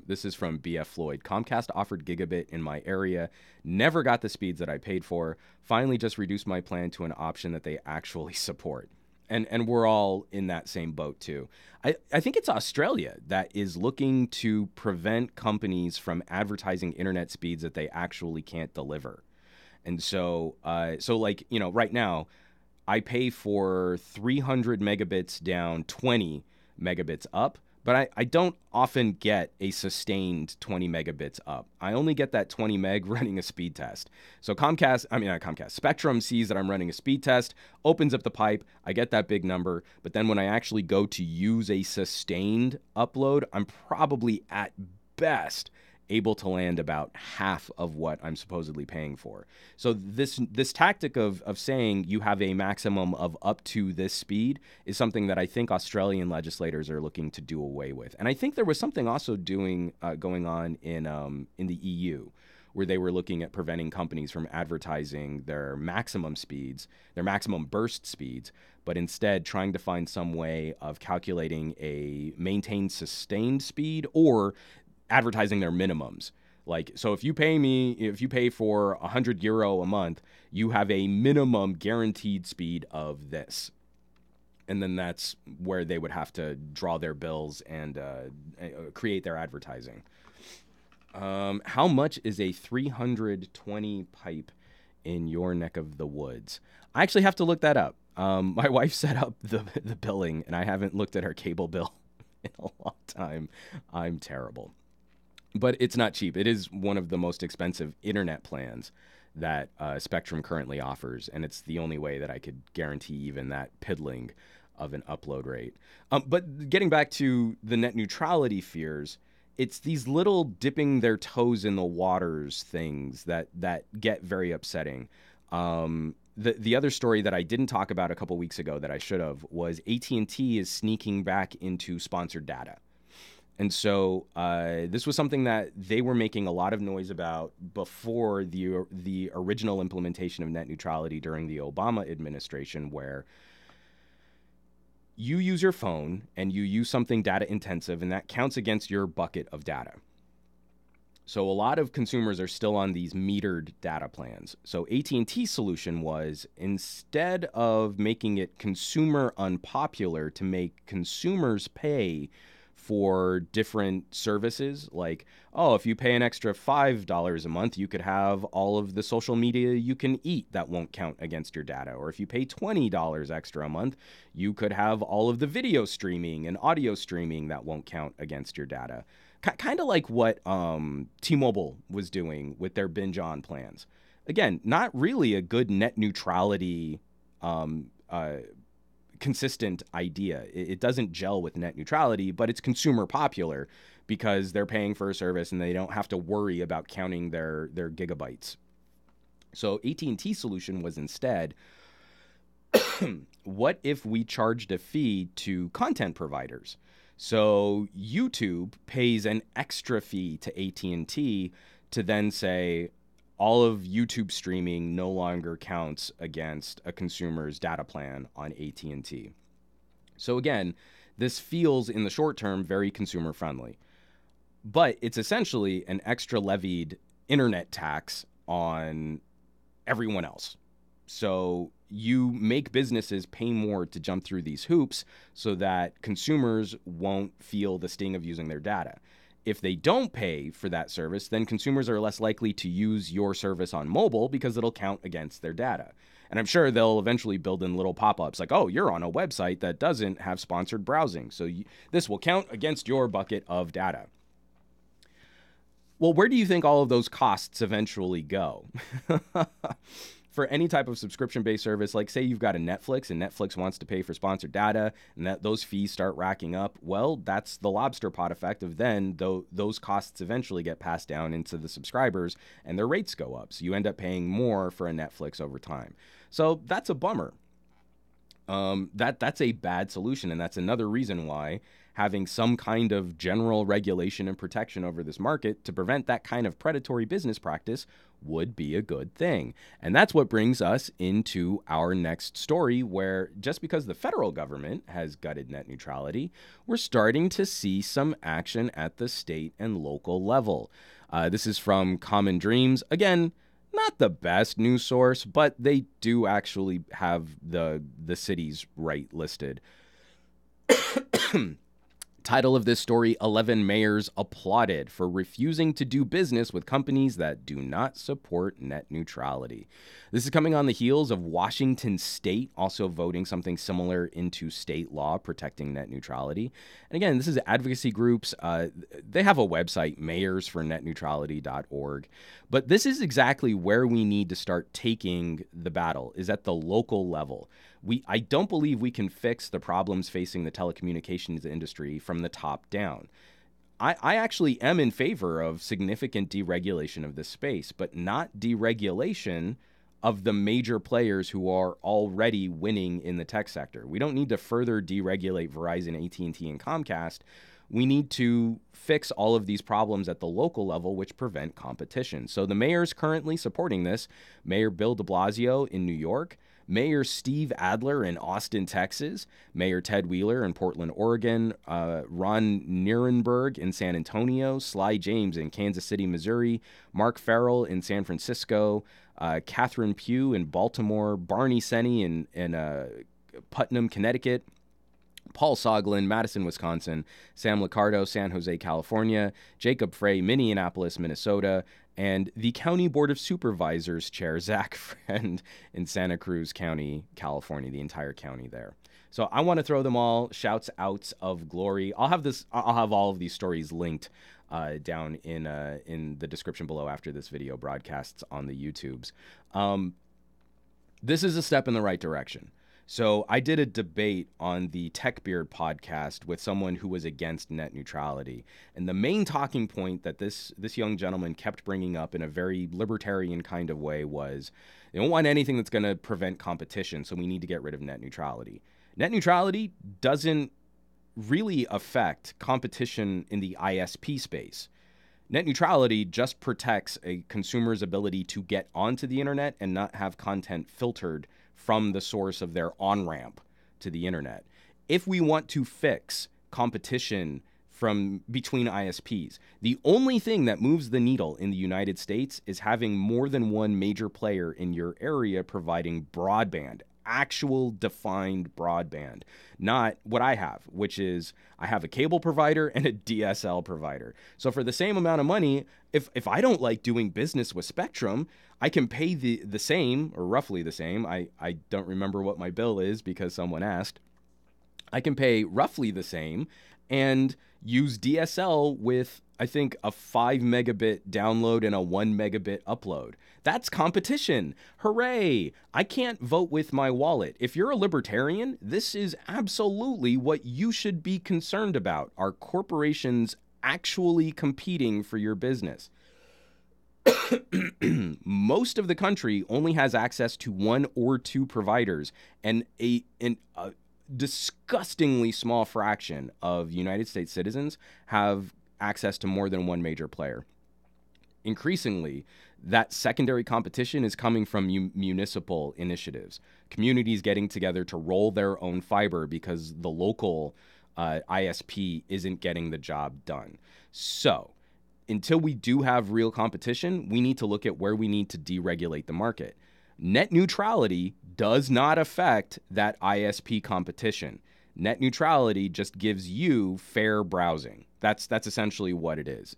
this is from BF Floyd, Comcast offered gigabit in my area, never got the speeds that I paid for, finally just reduced my plan to an option that they actually support. And we're all in that same boat too. I think it's Australia that is looking to prevent companies from advertising internet speeds that they actually can't deliver. And so like, right now, I pay for 300 megabits down, 20 megabits up, but I don't often get a sustained 20 megabits up. I only get that 20 meg running a speed test. So Spectrum sees that I'm running a speed test, opens up the pipe, I get that big number, but then when I actually go to use a sustained upload, I'm probably at best able to land about half of what I'm supposedly paying for. So this tactic of saying you have a maximum of up to this speed is something that I think Australian legislators are looking to do away with. And I think there was something also going on in the EU, where they were looking at preventing companies from advertising their maximum speeds, their maximum burst speeds, but instead trying to find some way of calculating a maintained sustained speed or advertising their minimums. Like, so if you pay for €100 a month, you have a minimum guaranteed speed of this. And then that's where they would have to draw their bills and create their advertising. How much is a 320 pipe in your neck of the woods? I actually have to look that up. My wife set up the billing, and I haven't looked at her cable bill in a long time. I'm terrible. But it's not cheap. It is one of the most expensive internet plans that Spectrum currently offers, and it's the only way that I could guarantee even that piddling of an upload rate. But getting back to the net neutrality fears, it's these little dipping their toes in the waters things that get very upsetting. the other story that I didn't talk about a couple weeks ago that I should have was AT&T is sneaking back into sponsored data. And so this was something that they were making a lot of noise about before the original implementation of net neutrality during the Obama administration, where you use your phone and you use something data intensive, and that counts against your bucket of data. So a lot of consumers are still on these metered data plans. So AT&T's solution was, instead of making it consumer unpopular to make consumers pay for different services, like, oh, if you pay an extra $5 a month, you could have all of the social media you can eat that won't count against your data. Or if you pay $20 extra a month, you could have all of the video streaming and audio streaming that won't count against your data. Kind of like what T-Mobile was doing with their binge on plans. Again, not really a good net neutrality consistent idea. It doesn't gel with net neutrality, but it's consumer popular because they're paying for a service and they don't have to worry about counting their gigabytes. So AT&T's solution was instead, what if we charged a fee to content providers? So YouTube pays an extra fee to AT&T to then say all of YouTube streaming no longer counts against a consumer's data plan on AT&T. So again, this feels in the short term very consumer friendly, but it's essentially an extra levied internet tax on everyone else. So you make businesses pay more to jump through these hoops so that consumers won't feel the sting of using their data. If they don't pay for that service, then consumers are less likely to use your service on mobile because it'll count against their data. And I'm sure they'll eventually build in little pop-ups like, oh, you're on a website that doesn't have sponsored browsing, so this will count against your bucket of data. Well, where do you think all of those costs eventually go? For any type of subscription-based service, like say you've got a Netflix and Netflix wants to pay for sponsored data and that those fees start racking up, well, that's the lobster pot effect of then those costs eventually get passed down into the subscribers and their rates go up. So you end up paying more for a Netflix over time. So that's a bummer. That's a bad solution, and that's another reason why having some kind of general regulation and protection over this market to prevent that kind of predatory business practice would be a good thing. And that's what brings us into our next story, where just because the federal government has gutted net neutrality, we're starting to see some action at the state and local level. This is from Common Dreams. Again, not the best news source, but they do actually have the cities right listed. Title of this story, 11 mayors applauded for refusing to do business with companies that do not support net neutrality. This is coming on the heels of Washington State also voting something similar into state law protecting net neutrality. And again, this is advocacy groups. They have a website, mayorsfornetneutrality.org. But this is exactly where we need to start taking the battle, is at the local level. I don't believe we can fix the problems facing the telecommunications industry from the top down. I actually am in favor of significant deregulation of this space, but not deregulation of the major players who are already winning in the tech sector. We don't need to further deregulate Verizon, AT&T, and Comcast. We need to fix all of these problems at the local level, which prevent competition. So the mayors currently supporting this, Mayor Bill de Blasio in New York, Mayor Steve Adler in Austin, Texas, Mayor Ted Wheeler in Portland, Oregon, Ron Nierenberg in San Antonio, Sly James in Kansas City, Missouri, Mark Farrell in San Francisco, Catherine Pugh in Baltimore, Barney Senni in Putnam, Connecticut, Paul Soglin, Madison, Wisconsin, Sam Liccardo, San Jose, California, Jacob Frey, Minneapolis, Minnesota, and the County Board of Supervisors Chair, Zach Friend, in Santa Cruz County, California, the entire county there. So I want to throw them all shouts out of glory. I'll have all of these stories linked down in the description below after this video broadcasts on the YouTubes. This is a step in the right direction. So I did a debate on the TechBeard podcast with someone who was against net neutrality. And the main talking point that this young gentleman kept bringing up in a very libertarian kind of way was they don't want anything that's going to prevent competition, so we need to get rid of net neutrality. Net neutrality doesn't really affect competition in the ISP space. Net neutrality just protects a consumer's ability to get onto the internet and not have content filtered from the source of their on-ramp to the internet. If we want to fix competition from between ISPs, the only thing that moves the needle in the United States is having more than one major player in your area providing broadband, actual defined broadband, not what I have, which is I have a cable provider and a DSL provider. So for the same amount of money, if I don't like doing business with Spectrum, I can pay the same or roughly the same. I don't remember what my bill is because someone asked. I can pay roughly the same and use DSL with, I think, a 5 megabit download and a 1 megabit upload. That's competition. Hooray! I can't vote with my wallet. If you're a libertarian, this is absolutely what you should be concerned about. Are corporations actually competing for your business? Most of the country only has access to one or two providers, and a disgustingly small fraction of United States citizens have access to more than one major player. Increasingly, that secondary competition is coming from municipal initiatives, communities getting together to roll their own fiber because the local ISP isn't getting the job done. So until we do have real competition, we need to look at where we need to deregulate the market. Net neutrality does not affect that ISP competition. Net neutrality just gives you fair browsing. That's essentially what it is.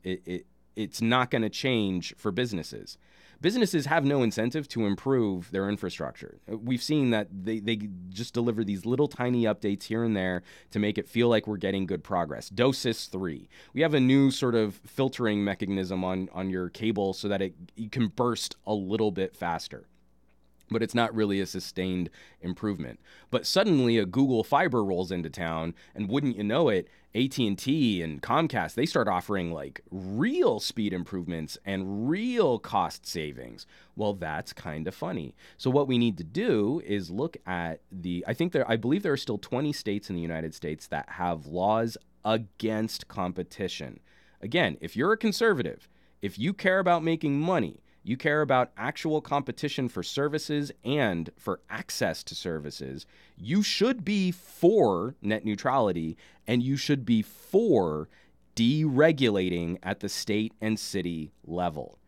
It's not going to change for businesses. Businesses have no incentive to improve their infrastructure. We've seen that they just deliver these little tiny updates here and there to make it feel like we're getting good progress. DOSIS 3. We have a new sort of filtering mechanism on your cable so that you can burst a little bit faster. But it's not really a sustained improvement. But suddenly a Google Fiber rolls into town, and wouldn't you know it, AT&T and Comcast, they start offering like real speed improvements and real cost savings. Well, that's kind of funny. So what we need to do is look at I believe there are still 20 states in the United States that have laws against competition. Again, if you're a conservative, if you care about making money, you care about actual competition for services and for access to services, you should be for net neutrality, and you should be for deregulating at the state and city level.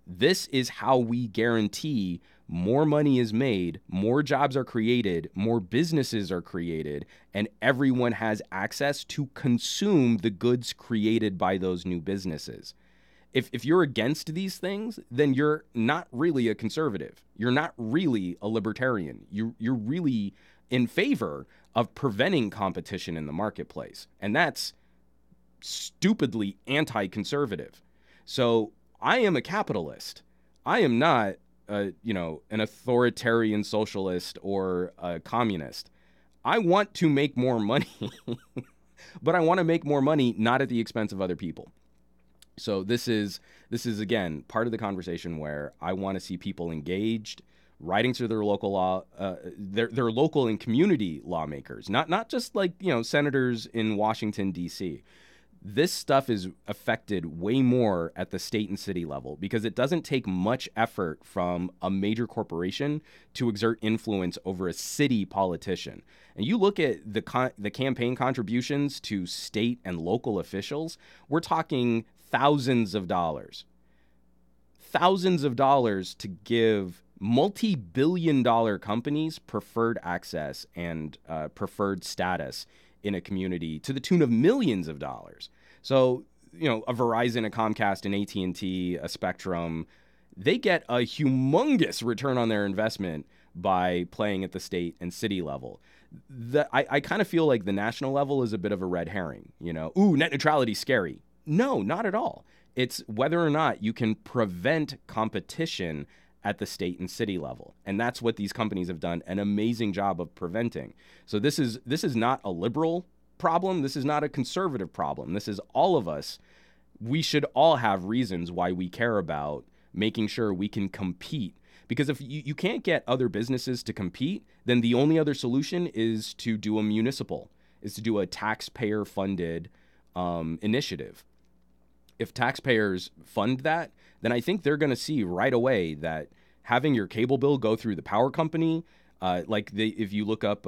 This is how we guarantee more money is made, more jobs are created, more businesses are created, and everyone has access to consume the goods created by those new businesses. If you're against these things, then you're not really a conservative. You're not really a libertarian. You're really in favor of preventing competition in the marketplace. And that's stupidly anti-conservative. So I am a capitalist. I am not, an authoritarian socialist or a communist. I want to make more money, but I want to make more money not at the expense of other people. So this is again part of the conversation where I want to see people engaged, writing through their local law, their local and community lawmakers, not just like senators in Washington D.C. This stuff is affected way more at the state and city level because it doesn't take much effort from a major corporation to exert influence over a city politician. And you look at the campaign contributions to state and local officials, we're talking thousands of dollars to give multi-billion-dollar companies preferred access and preferred status in a community to the tune of millions of dollars. So, a Verizon, a Comcast, an AT&T, a Spectrum, they get a humongous return on their investment by playing at the state and city level. I kind of feel like the national level is a bit of a red herring. Ooh, net neutrality is scary. No, not at all. It's whether or not you can prevent competition at the state and city level. And that's what these companies have done an amazing job of preventing. So this is not a liberal problem. This is not a conservative problem. This is all of us. We should all have reasons why we care about making sure we can compete. Because if you can't get other businesses to compete, then the only other solution is to do a municipal, is to do a taxpayer-funded initiative. If taxpayers fund that, then I think they're going to see right away that having your cable bill go through the power company, if you look up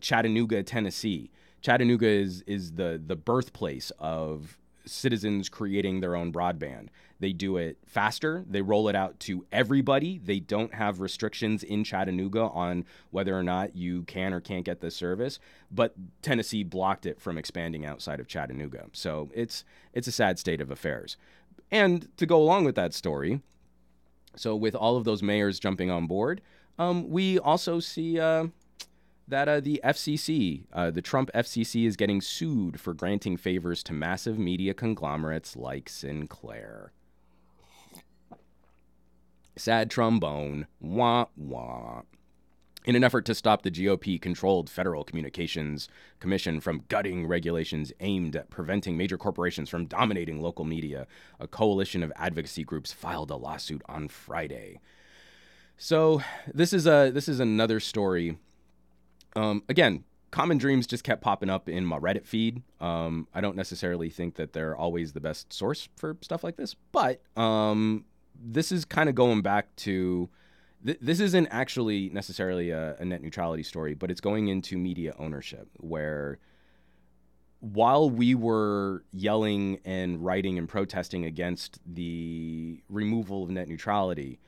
Chattanooga, Tennessee, Chattanooga is the birthplace of citizens creating their own broadband. They do it faster. They roll it out to everybody. They don't have restrictions in Chattanooga on whether or not you can or can't get this service. But Tennessee blocked it from expanding outside of Chattanooga. So it's a sad state of affairs. And to go along with that story, so with all of those mayors jumping on board, we also see that the FCC, the Trump FCC, is getting sued for granting favors to massive media conglomerates like Sinclair. Sad trombone. Wah, wah. In an effort to stop the GOP-controlled Federal Communications Commission from gutting regulations aimed at preventing major corporations from dominating local media, a coalition of advocacy groups filed a lawsuit on Friday. So this is another story. Again, Common Dreams just kept popping up in my Reddit feed. I don't necessarily think that they're always the best source for stuff like this, but this is kind of going back to... This isn't actually necessarily a net neutrality story, but it's going into media ownership, where while we were yelling and writing and protesting against the removal of net neutrality,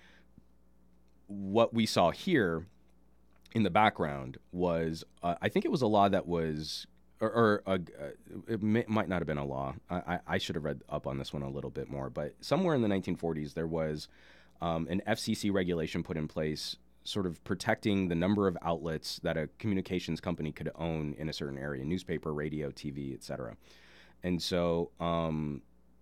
what we saw here in the background was, I think it was a law that was, might not have been a law. I should have read up on this one a little bit more, but somewhere in the 1940s, there was an FCC regulation put in place sort of protecting the number of outlets that a communications company could own in a certain area: newspaper, radio, TV, etc. And so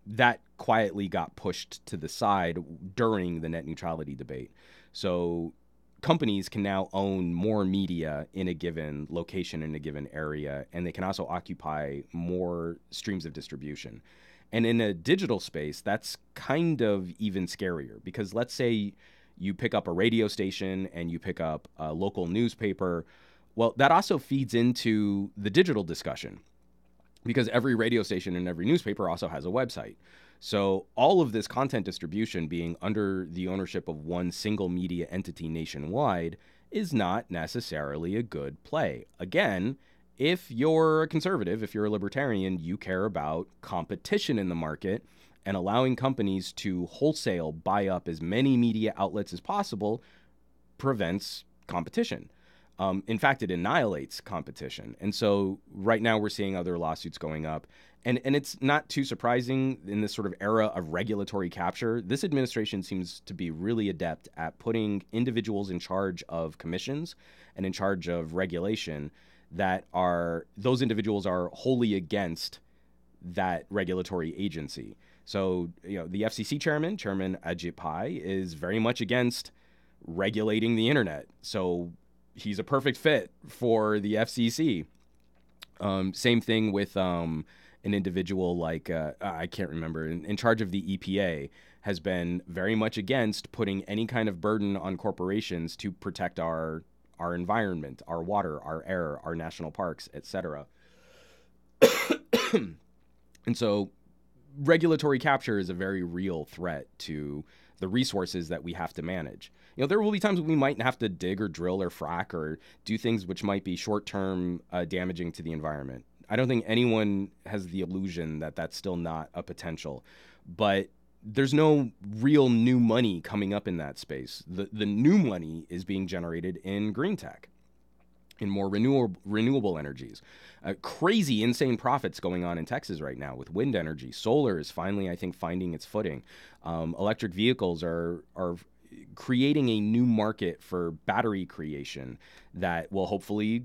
that quietly got pushed to the side during the net neutrality debate. So companies can now own more media in a given location, in a given area, and they can also occupy more streams of distribution. And in a digital space, that's kind of even scarier, because let's say you pick up a radio station and you pick up a local newspaper. Well, that also feeds into the digital discussion, because every radio station and every newspaper also has a website. So all of this content distribution being under the ownership of one single media entity nationwide is not necessarily a good play. Again, if you're a conservative, if you're a libertarian, you care about competition in the market, and allowing companies to wholesale buy up as many media outlets as possible prevents competition. In fact, it annihilates competition. And so right now we're seeing other lawsuits going up. And it's not too surprising in this sort of era of regulatory capture. This administration seems to be really adept at putting individuals in charge of commissions and in charge of regulation that are, those individuals are wholly against that regulatory agency. So, you know, the FCC Chairman Ajit Pai, is very much against regulating the internet. So he's a perfect fit for the FCC. Same thing with an individual like, I can't remember, in charge of the EPA, has been very much against putting any kind of burden on corporations to protect our environment, our water, our air, our national parks, etc. And so regulatory capture is a very real threat to the resources that we have to manage. You know, there will be times when we might have to dig or drill or frack or do things which might be short-term damaging to the environment. I don't think anyone has the illusion that that's still not a potential, but there's no real new money coming up in that space. The new money is being generated in green tech, in more renewable energies. Crazy, insane profits going on in Texas right now with wind energy. Solar is finally, I think, finding its footing. Electric vehicles are creating a new market for battery creation that will hopefully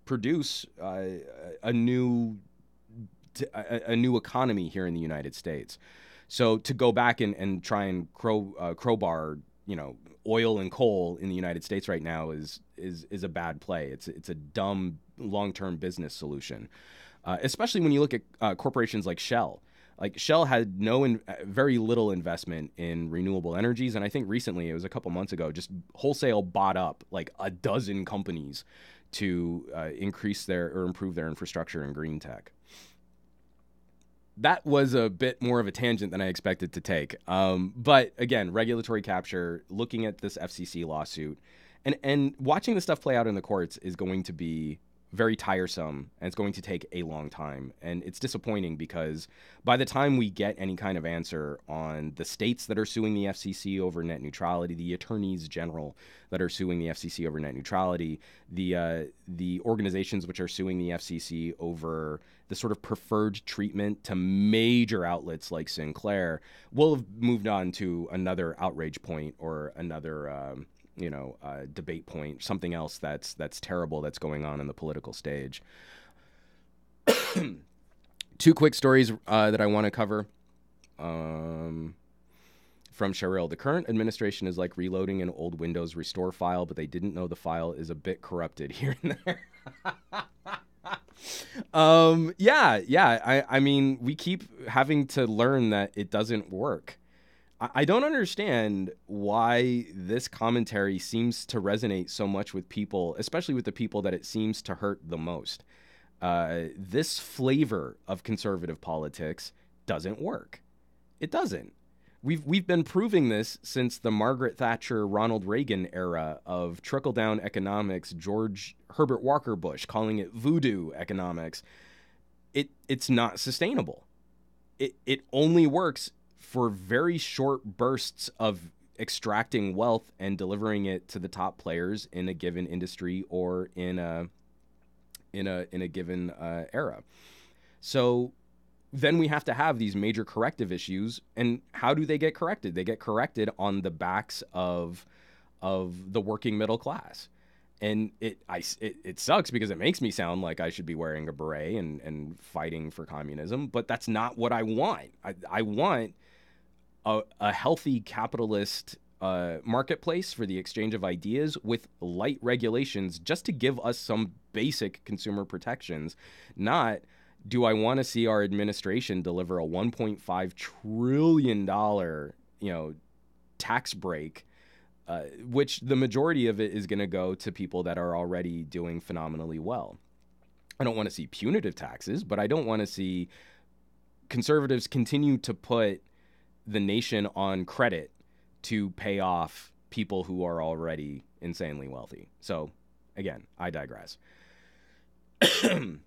produce a new economy here in the United States. So to go back and try and crowbar oil and coal in the United States right now is a bad play. It's a dumb long-term business solution, especially when you look at corporations like Shell. Like Shell had very little investment in renewable energies, and I think recently, it was a couple months ago, just wholesale bought up like a dozen companies to increase or improve their infrastructure in green tech. That was a bit more of a tangent than I expected to take. But again, regulatory capture, looking at this FCC lawsuit, and watching the stuff play out in the courts is going to be very tiresome, and it's going to take a long time. And it's disappointing because by the time we get any kind of answer on the states that are suing the FCC over net neutrality, the attorneys general that are suing the FCC over net neutrality, the organizations which are suing the FCC over the sort of preferred treatment to major outlets like Sinclair, will have moved on to another outrage point or another debate point, something else that's terrible that's going on in the political stage. Two quick stories that I want to cover. From Cheryl, the current administration is like reloading an old Windows restore file, but they didn't know the file is a bit corrupted here and there. I mean, we keep having to learn that it doesn't work. I don't understand why this commentary seems to resonate so much with people, especially with the people that it seems to hurt the most. This flavor of conservative politics doesn't work. It doesn't. We've been proving this since the Margaret Thatcher, Ronald Reagan era of trickle-down economics, George Herbert Walker Bush calling it voodoo economics. It's not sustainable. It only works for very short bursts of extracting wealth and delivering it to the top players in a given industry or in a given era. So then we have to have these major corrective issues. And how do they get corrected? They get corrected on the backs of the working middle class. And it sucks because it makes me sound like I should be wearing a beret and fighting for communism, but that's not what I want. I want a healthy capitalist marketplace for the exchange of ideas with light regulations just to give us some basic consumer protections. Not, do I want to see our administration deliver a $1.5 trillion, tax break, which the majority of it is going to go to people that are already doing phenomenally well. I don't want to see punitive taxes, but I don't want to see conservatives continue to put the nation on credit to pay off people who are already insanely wealthy. So, again, I digress. I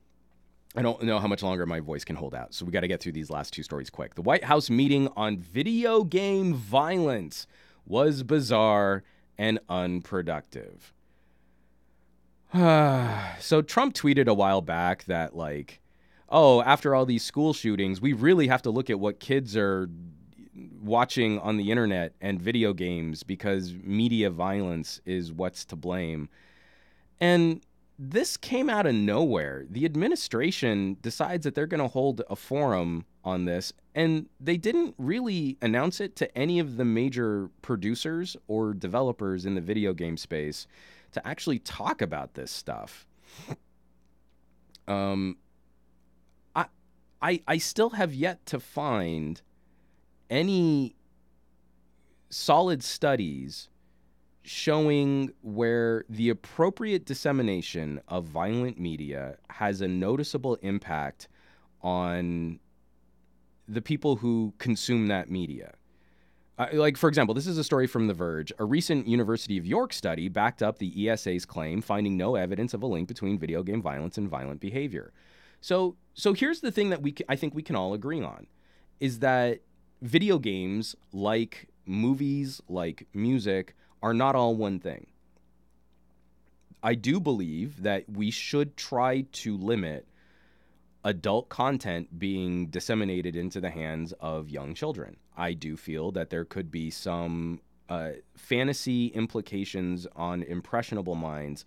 don't know how much longer my voice can hold out, so we got to get through these last two stories quick. The White House meeting on video game violence was bizarre and unproductive. So Trump tweeted a while back that, after all these school shootings, we really have to look at what kids are watching on the internet and video games because media violence is what's to blame. And this came out of nowhere. The administration decides that they're going to hold a forum on this, and they didn't really announce it to any of the major producers or developers in the video game space to actually talk about this stuff. I still have yet to find any solid studies showing where the appropriate dissemination of violent media has a noticeable impact on the people who consume that media. For example, this is a story from The Verge. A recent University of York study backed up the ESA's claim, finding no evidence of a link between video game violence and violent behavior. So here's the thing that I think we can all agree on, is that video games, like movies, like music, are not all one thing. I do believe that we should try to limit adult content being disseminated into the hands of young children. I do feel that there could be some fantasy implications on impressionable minds,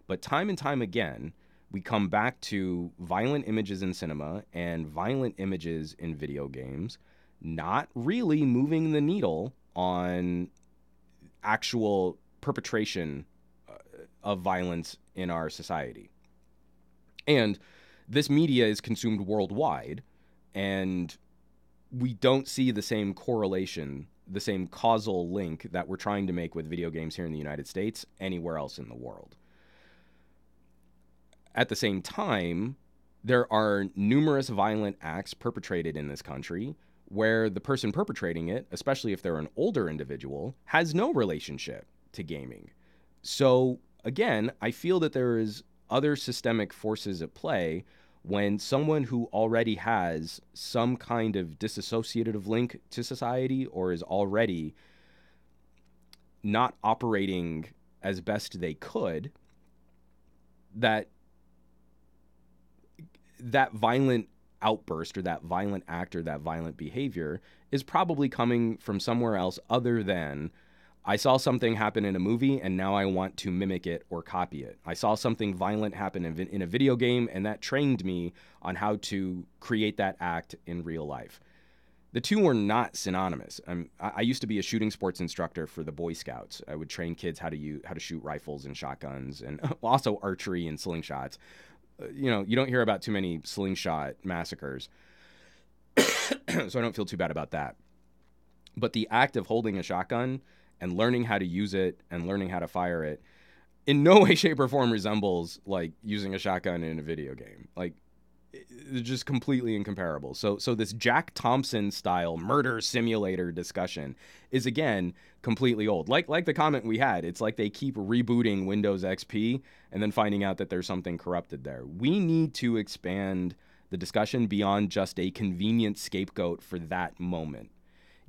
but time and time again, we come back to violent images in cinema and violent images in video games not really moving the needle on actual perpetration of violence in our society. And this media is consumed worldwide, and we don't see the same correlation, the same causal link that we're trying to make with video games here in the United States anywhere else in the world. At the same time, there are numerous violent acts perpetrated in this country where the person perpetrating it, especially if they're an older individual, has no relationship to gaming. So again, I feel that there is other systemic forces at play when someone who already has some kind of disassociative link to society or is already not operating as best they could, that violent outburst or that violent act or that violent behavior is probably coming from somewhere else other than, I saw something happen in a movie and now I want to mimic it or copy it. I saw something violent happen in a video game and that trained me on how to create that act in real life. The two are not synonymous. I used to be a shooting sports instructor for the Boy Scouts. I would train kids how to shoot rifles and shotguns, and also archery and slingshots. You don't hear about too many slingshot massacres, so I don't feel too bad about that. But the act of holding a shotgun and learning how to use it and learning how to fire it in no way, shape, or form resembles like using a shotgun in a video game. Like, it's just completely incomparable. So this Jack Thompson style murder simulator discussion is, again, completely old. Like the comment we had, it's like they keep rebooting Windows XP and then finding out that there's something corrupted there. We need to expand the discussion beyond just a convenient scapegoat for that moment.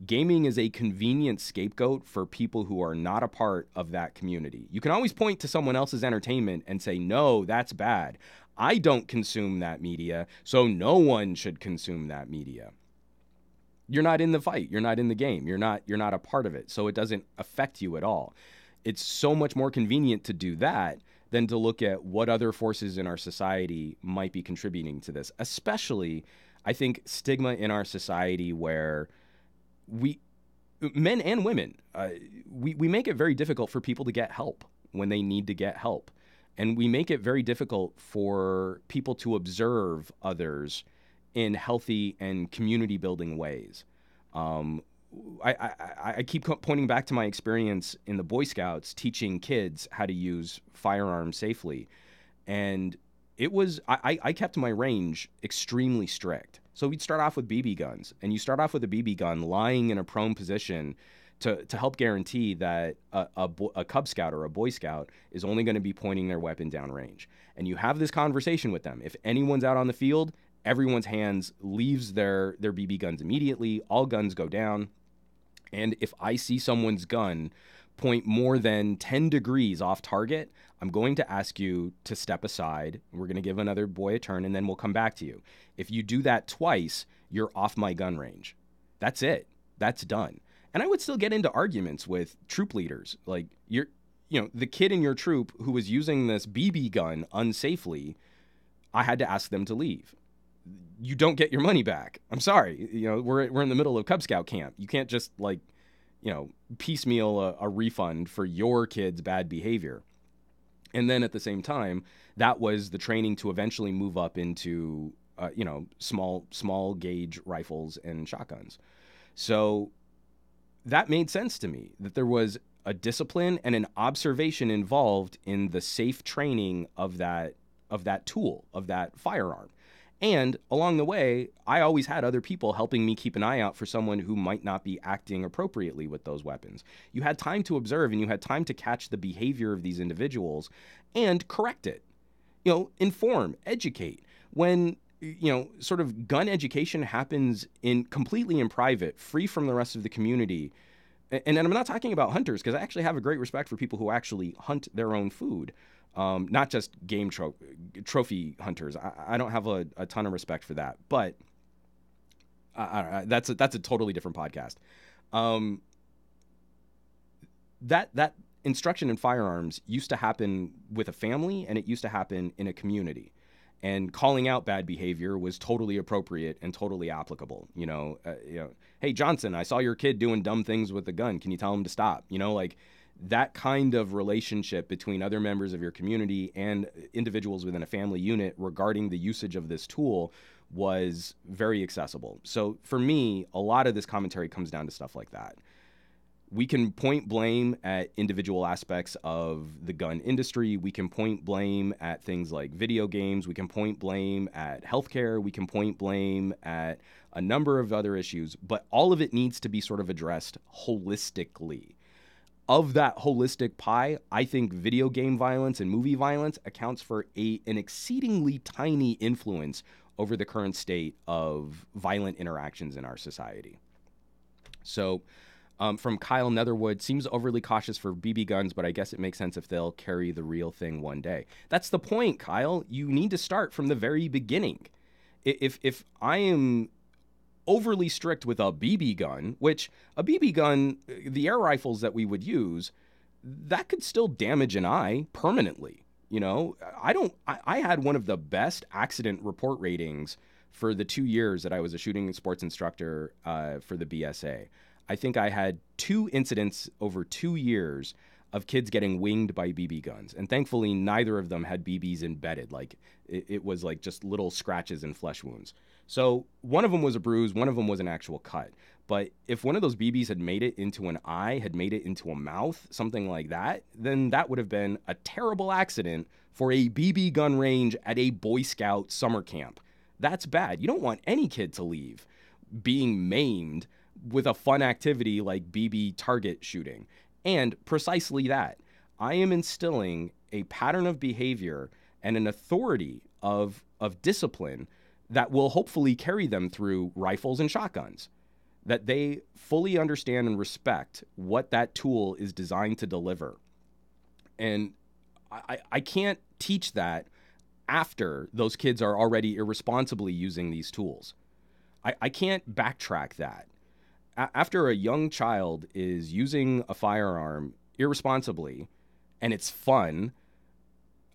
Gaming is a convenient scapegoat for people who are not a part of that community. You can always point to someone else's entertainment and say, no, that's bad. I don't consume that media, so no one should consume that media. You're not in the fight. You're not in the game. You're not a part of it, so it doesn't affect you at all. It's so much more convenient to do that than to look at what other forces in our society might be contributing to this. Especially, I think, stigma in our society where men and women, we make it very difficult for people to get help when they need to get help. And we make it very difficult for people to observe others in healthy and community-building ways. I keep pointing back to my experience in the Boy Scouts teaching kids how to use firearms safely. And it was, I kept my range extremely strict. So we'd start off with BB guns, and you start off with a BB gun lying in a prone position to help guarantee that a Cub Scout or a Boy Scout is only going to be pointing their weapon downrange. And you have this conversation with them. If anyone's out on the field, everyone's hands leaves their BB guns immediately. All guns go down. And if I see someone's gun point more than 10 degrees off target, I'm going to ask you to step aside. We're going to give another boy a turn, and then we'll come back to you. If you do that twice, you're off my gun range. That's it. That's done. And I would still get into arguments with troop leaders. Like, the kid in your troop who was using this BB gun unsafely, I had to ask them to leave. You don't get your money back. I'm sorry. We're in the middle of Cub Scout camp. You can't just piecemeal a refund for your kid's bad behavior. And then at the same time, that was the training to eventually move up into, small gauge rifles and shotguns. So that made sense to me, that there was a discipline and an observation involved in the safe training of that tool, of that firearm. And along the way, I always had other people helping me keep an eye out for someone who might not be acting appropriately with those weapons. You had time to observe, and you had time to catch the behavior of these individuals and correct it. Inform, educate. When, sort of gun education happens completely in private, free from the rest of the community. And I'm not talking about hunters, because I actually have a great respect for people who actually hunt their own food. Not just game trophy hunters. I don't have a ton of respect for that, but that's a totally different podcast. That instruction in firearms used to happen with a family, and it used to happen in a community. And calling out bad behavior was totally appropriate and totally applicable. Hey Johnson, I saw your kid doing dumb things with the gun. Can you tell him to stop? that kind of relationship between other members of your community and individuals within a family unit regarding the usage of this tool was very accessible. So for me, a lot of this commentary comes down to stuff like that. We can point blame at individual aspects of the gun industry. We can point blame at things like video games. We can point blame at healthcare. We can point blame at a number of other issues, but all of it needs to be sort of addressed holistically. Of that holistic pie, I think video game violence and movie violence accounts for an exceedingly tiny influence over the current state of violent interactions in our society. So, from Kyle Netherwood, seems overly cautious for BB guns, but I guess it makes sense if they'll carry the real thing one day. That's the point, Kyle. You need to start from the very beginning. If I am overly strict with a BB gun, which a BB gun, the air rifles that we would use, that could still damage an eye permanently. You know, I had one of the best accident report ratings for the 2 years that I was a shooting and sports instructor for the BSA. I think I had 2 incidents over 2 years of kids getting winged by BB guns. And thankfully, neither of them had BBs embedded. Like, it was like just little scratches and flesh wounds. So one of them was a bruise, one of them was an actual cut. But if one of those BBs had made it into an eye, had made it into a mouth, something like that, then that would have been a terrible accident for a BB gun range at a Boy Scout summer camp. That's bad. You don't want any kid to leave being maimed with a fun activity like BB target shooting. And precisely that. I am instilling a pattern of behavior and an authority of discipline that will hopefully carry them through rifles and shotguns. That they fully understand and respect what that tool is designed to deliver. And I can't teach that after those kids are already irresponsibly using these tools. I can't backtrack that. After a young child is using a firearm irresponsibly and it's fun,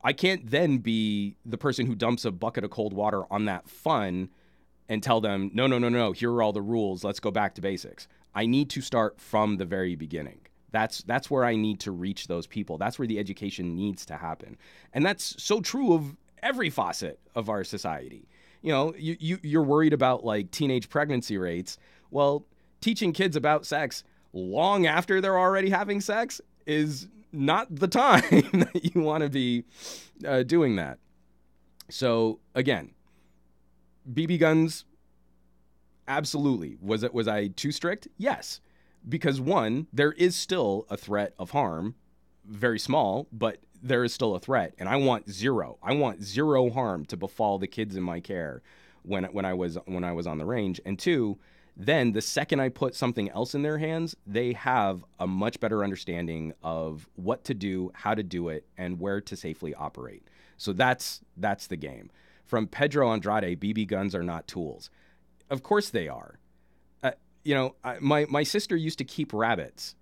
I can't then be the person who dumps a bucket of cold water on that fun and tell them, no, here are all the rules, let's go back to basics. I need to start from the very beginning. That's where I need to reach those people. That's where the education needs to happen. And that's so true of every facet of our society. You know, you're worried about like teenage pregnancy rates. Well, teaching kids about sex long after they're already having sex is not the time that you want to be doing that. So again, BB guns, absolutely. Was I too strict? Yes. Because one, there is still a threat of harm, very small, but there is still a threat. And I want zero. I want zero harm to befall the kids in my care when I was on the range. And two, then the second I put something else in their hands, they have a much better understanding of what to do, how to do it, and where to safely operate. So that's the game. From Pedro Andrade, BB guns are not tools. Of course they are. My sister used to keep rabbits.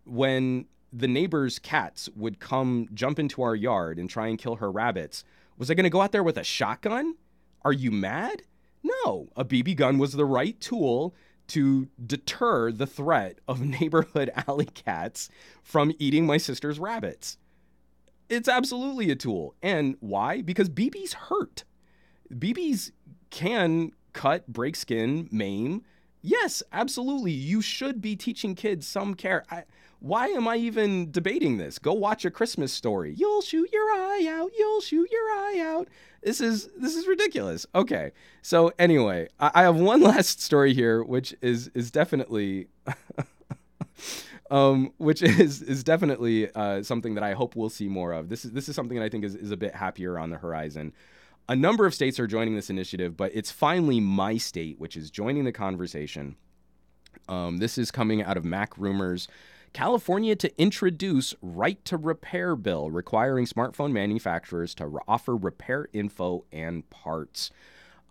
When the neighbor's cats would come jump into our yard and try and kill her rabbits, was I going to go out there with a shotgun? Are you mad? No, a BB gun was the right tool to deter the threat of neighborhood alley cats from eating my sister's rabbits. It's absolutely a tool. And why? Because BBs hurt. BBs can cut, break skin, maim. Yes, absolutely. You should be teaching kids some care. Why am I even debating this? Go watch A Christmas Story. You'll shoot your eye out. You'll shoot your eye out. This is ridiculous. Okay. So anyway, I have one last story here, which is definitely, definitely something that I hope we'll see more of. This is something that I think is a bit happier on the horizon. A number of states are joining this initiative, but it's finally my state which is joining the conversation. This is coming out of Mac Rumors. California to introduce right to repair bill requiring smartphone manufacturers to offer repair info and parts.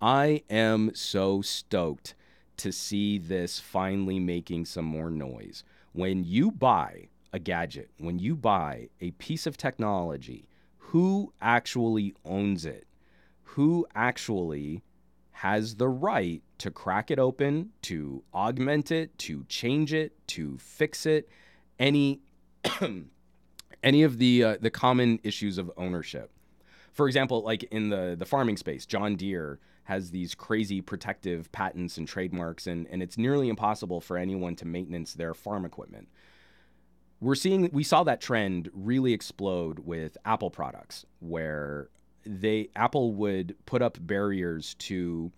I am so stoked to see this finally making some more noise. When you buy a gadget, when you buy a piece of technology, who actually owns it? Who actually has the right to crack it open, to augment it, to change it, to fix it? any of the common issues of ownership. For example, like in the farming space, John Deere has these crazy protective patents and trademarks, and it's nearly impossible for anyone to maintenance their farm equipment. We saw that trend really explode with Apple products, where Apple would put up barriers to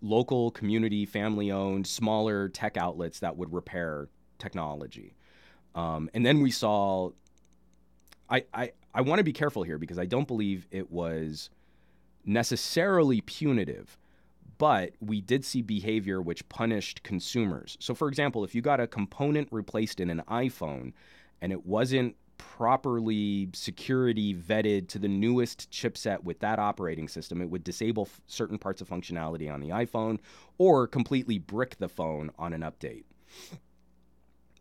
local, community, family-owned, smaller tech outlets that would repair technology. And then we saw, I want to be careful here because I don't believe it was necessarily punitive, but we did see behavior which punished consumers. So, for example, if you got a component replaced in an iPhone and it wasn't properly security vetted to the newest chipset with that operating system, it would disable certain parts of functionality on the iPhone or completely brick the phone on an update.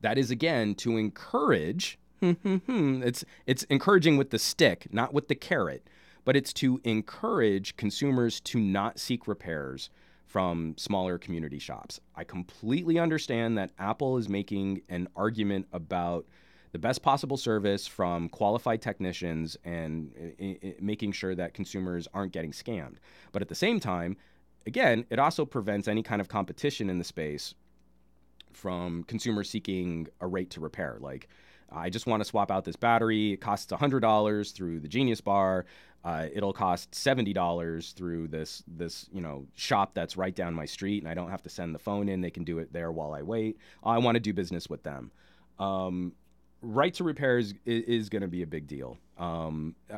That is, again, to encourage, it's encouraging with the stick, not with the carrot, but it's to encourage consumers to not seek repairs from smaller community shops. I completely understand that Apple is making an argument about the best possible service from qualified technicians and making sure that consumers aren't getting scammed. But at the same time, again, it also prevents any kind of competition in the space from consumers seeking a rate to repair. Like, I just want to swap out this battery. It costs $100 through the Genius Bar. It'll cost $70 through this shop that's right down my street, and I don't have to send the phone in. They can do it there while I wait. I want to do business with them. Right to repair is going to be a big deal.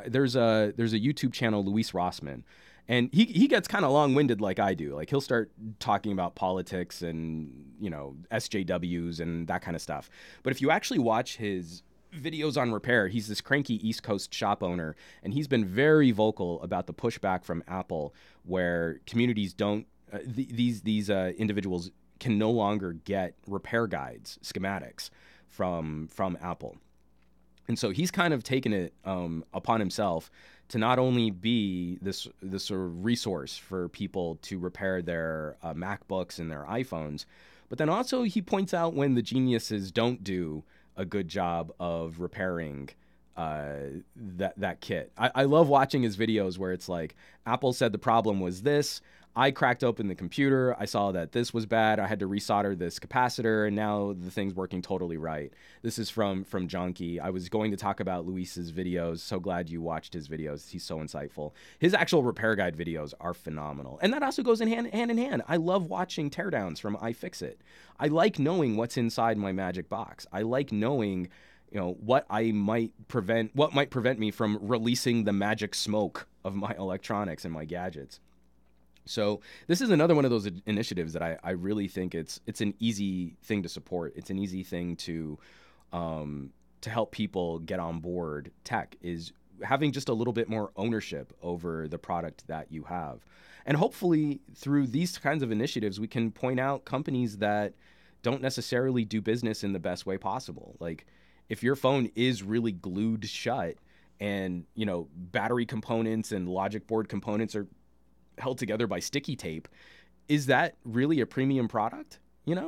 There's a YouTube channel, Luis Rossmann, and he gets kind of long-winded like I do. Like, he'll start talking about politics and, SJWs and that kind of stuff. But if you actually watch his videos on repair, he's this cranky East Coast shop owner, and he's been very vocal about the pushback from Apple, where communities don't these individuals can no longer get repair guides, schematics from Apple. And so he's kind of taken it upon himself to not only be this sort of resource for people to repair their MacBooks and their iPhones, but then also he points out when the geniuses don't do a good job of repairing that kit. I love watching his videos where it's like, Apple said the problem was this. I cracked open the computer. I saw that this was bad. I had to resolder this capacitor, and now the thing's working totally right. This is from Jonky. I was going to talk about Luis's videos. So glad you watched his videos. He's so insightful. His actual repair guide videos are phenomenal. And that also goes hand in hand. I love watching teardowns from iFixit. I like knowing what's inside my magic box. I like knowing what might prevent me from releasing the magic smoke of my electronics and my gadgets. So this is another one of those initiatives that I really think it's an easy thing to support. It's an easy thing to help people get on board tech, is having just a little bit more ownership over the product that you have. And hopefully through these kinds of initiatives, we can point out companies that don't necessarily do business in the best way possible. Like, if your phone is really glued shut and, battery components and logic board components are held together by sticky tape, is that really a premium product? One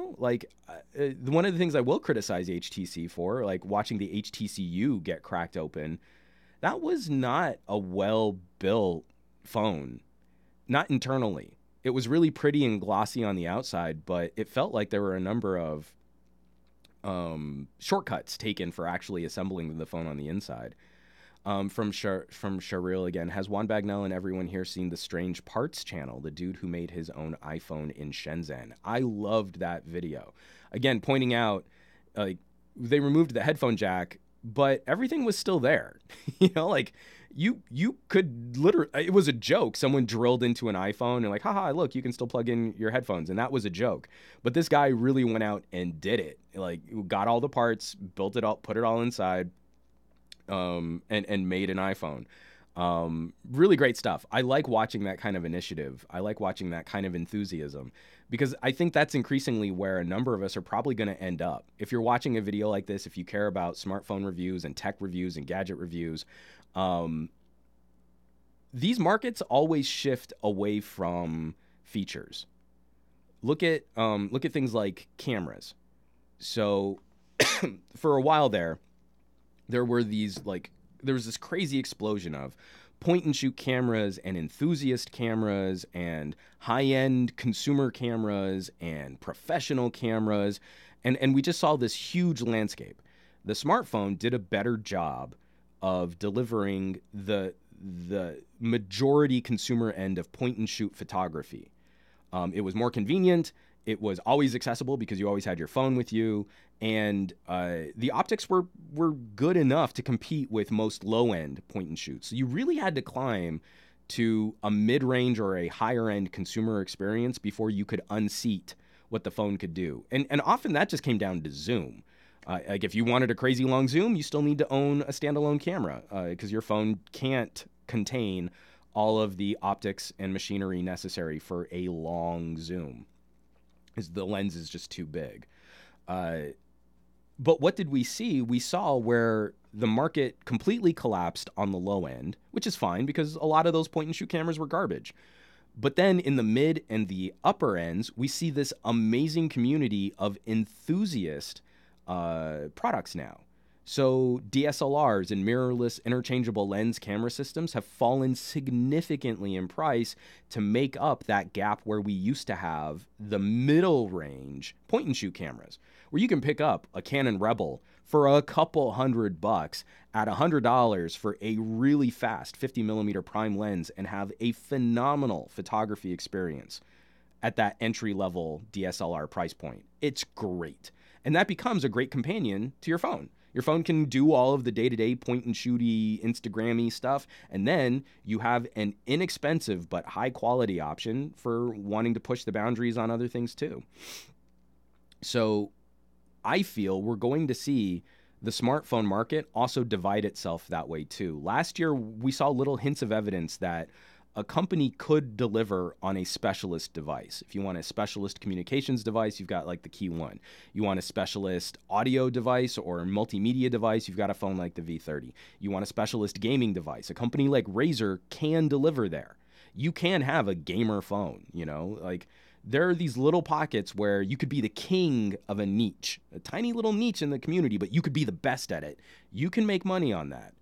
of the things I will criticize HTC for, like watching the HTC get cracked open, that was not a well-built phone, not internally. It was really pretty and glossy on the outside, but it felt like there were a number of shortcuts taken for actually assembling the phone on the inside. From Sharil again, has Juan Bagnell and everyone here seen the Strange Parts channel, the dude who made his own iPhone in Shenzhen? I loved that video. Again, pointing out, like, they removed the headphone jack, but everything was still there. You could literally, it was a joke. Someone drilled into an iPhone and like, haha, look, you can still plug in your headphones. And that was a joke. But this guy really went out and did it. Like, got all the parts, built it all, put it all inside, and made an iPhone. Really great stuff. I like watching that kind of initiative. I like watching that kind of enthusiasm, because I think that's increasingly where a number of us are probably going to end up. If you're watching a video like this, if you care about smartphone reviews and tech reviews and gadget reviews, these markets always shift away from features. Look at things like cameras. So for a while there, there was this crazy explosion of point and shoot cameras and enthusiast cameras and high-end consumer cameras and professional cameras. And we just saw this huge landscape. The smartphone did a better job of delivering the majority consumer end of point and shoot photography. It was more convenient. It was always accessible because you always had your phone with you. And the optics were good enough to compete with most low-end point and shoots. So you really had to climb to a mid-range or a higher-end consumer experience before you could unseat what the phone could do. And often that just came down to zoom. Like if you wanted a crazy long zoom, you still need to own a standalone camera because your phone can't contain all of the optics and machinery necessary for a long zoom. The lens is just too big. But what did we see? We saw where the market completely collapsed on the low end, which is fine because a lot of those point and shoot cameras were garbage. But then in the mid and the upper ends, we see this amazing community of enthusiast products now. So DSLRs and mirrorless interchangeable lens camera systems have fallen significantly in price to make up that gap where we used to have the middle range point and shoot cameras, where you can pick up a Canon Rebel for a couple $100 at $100 for a really fast 50mm prime lens and have a phenomenal photography experience at that entry-level DSLR price point. It's great. And that becomes a great companion to your phone. Your phone can do all of the day-to-day point-and-shooty, Instagram-y stuff, and then you have an inexpensive but high-quality option for wanting to push the boundaries on other things too. So I feel we're going to see the smartphone market also divide itself that way too. Last year, we saw little hints of evidence that a company could deliver on a specialist device. If you want a specialist communications device, you've got like the Key One. You want a specialist audio device or multimedia device, you've got a phone like the V30. You want a specialist gaming device, a company like Razer can deliver there. You can have a gamer phone, you know, like there are these little pockets where you could be the king of a niche, a tiny little niche in the community, but you could be the best at it. You can make money on that.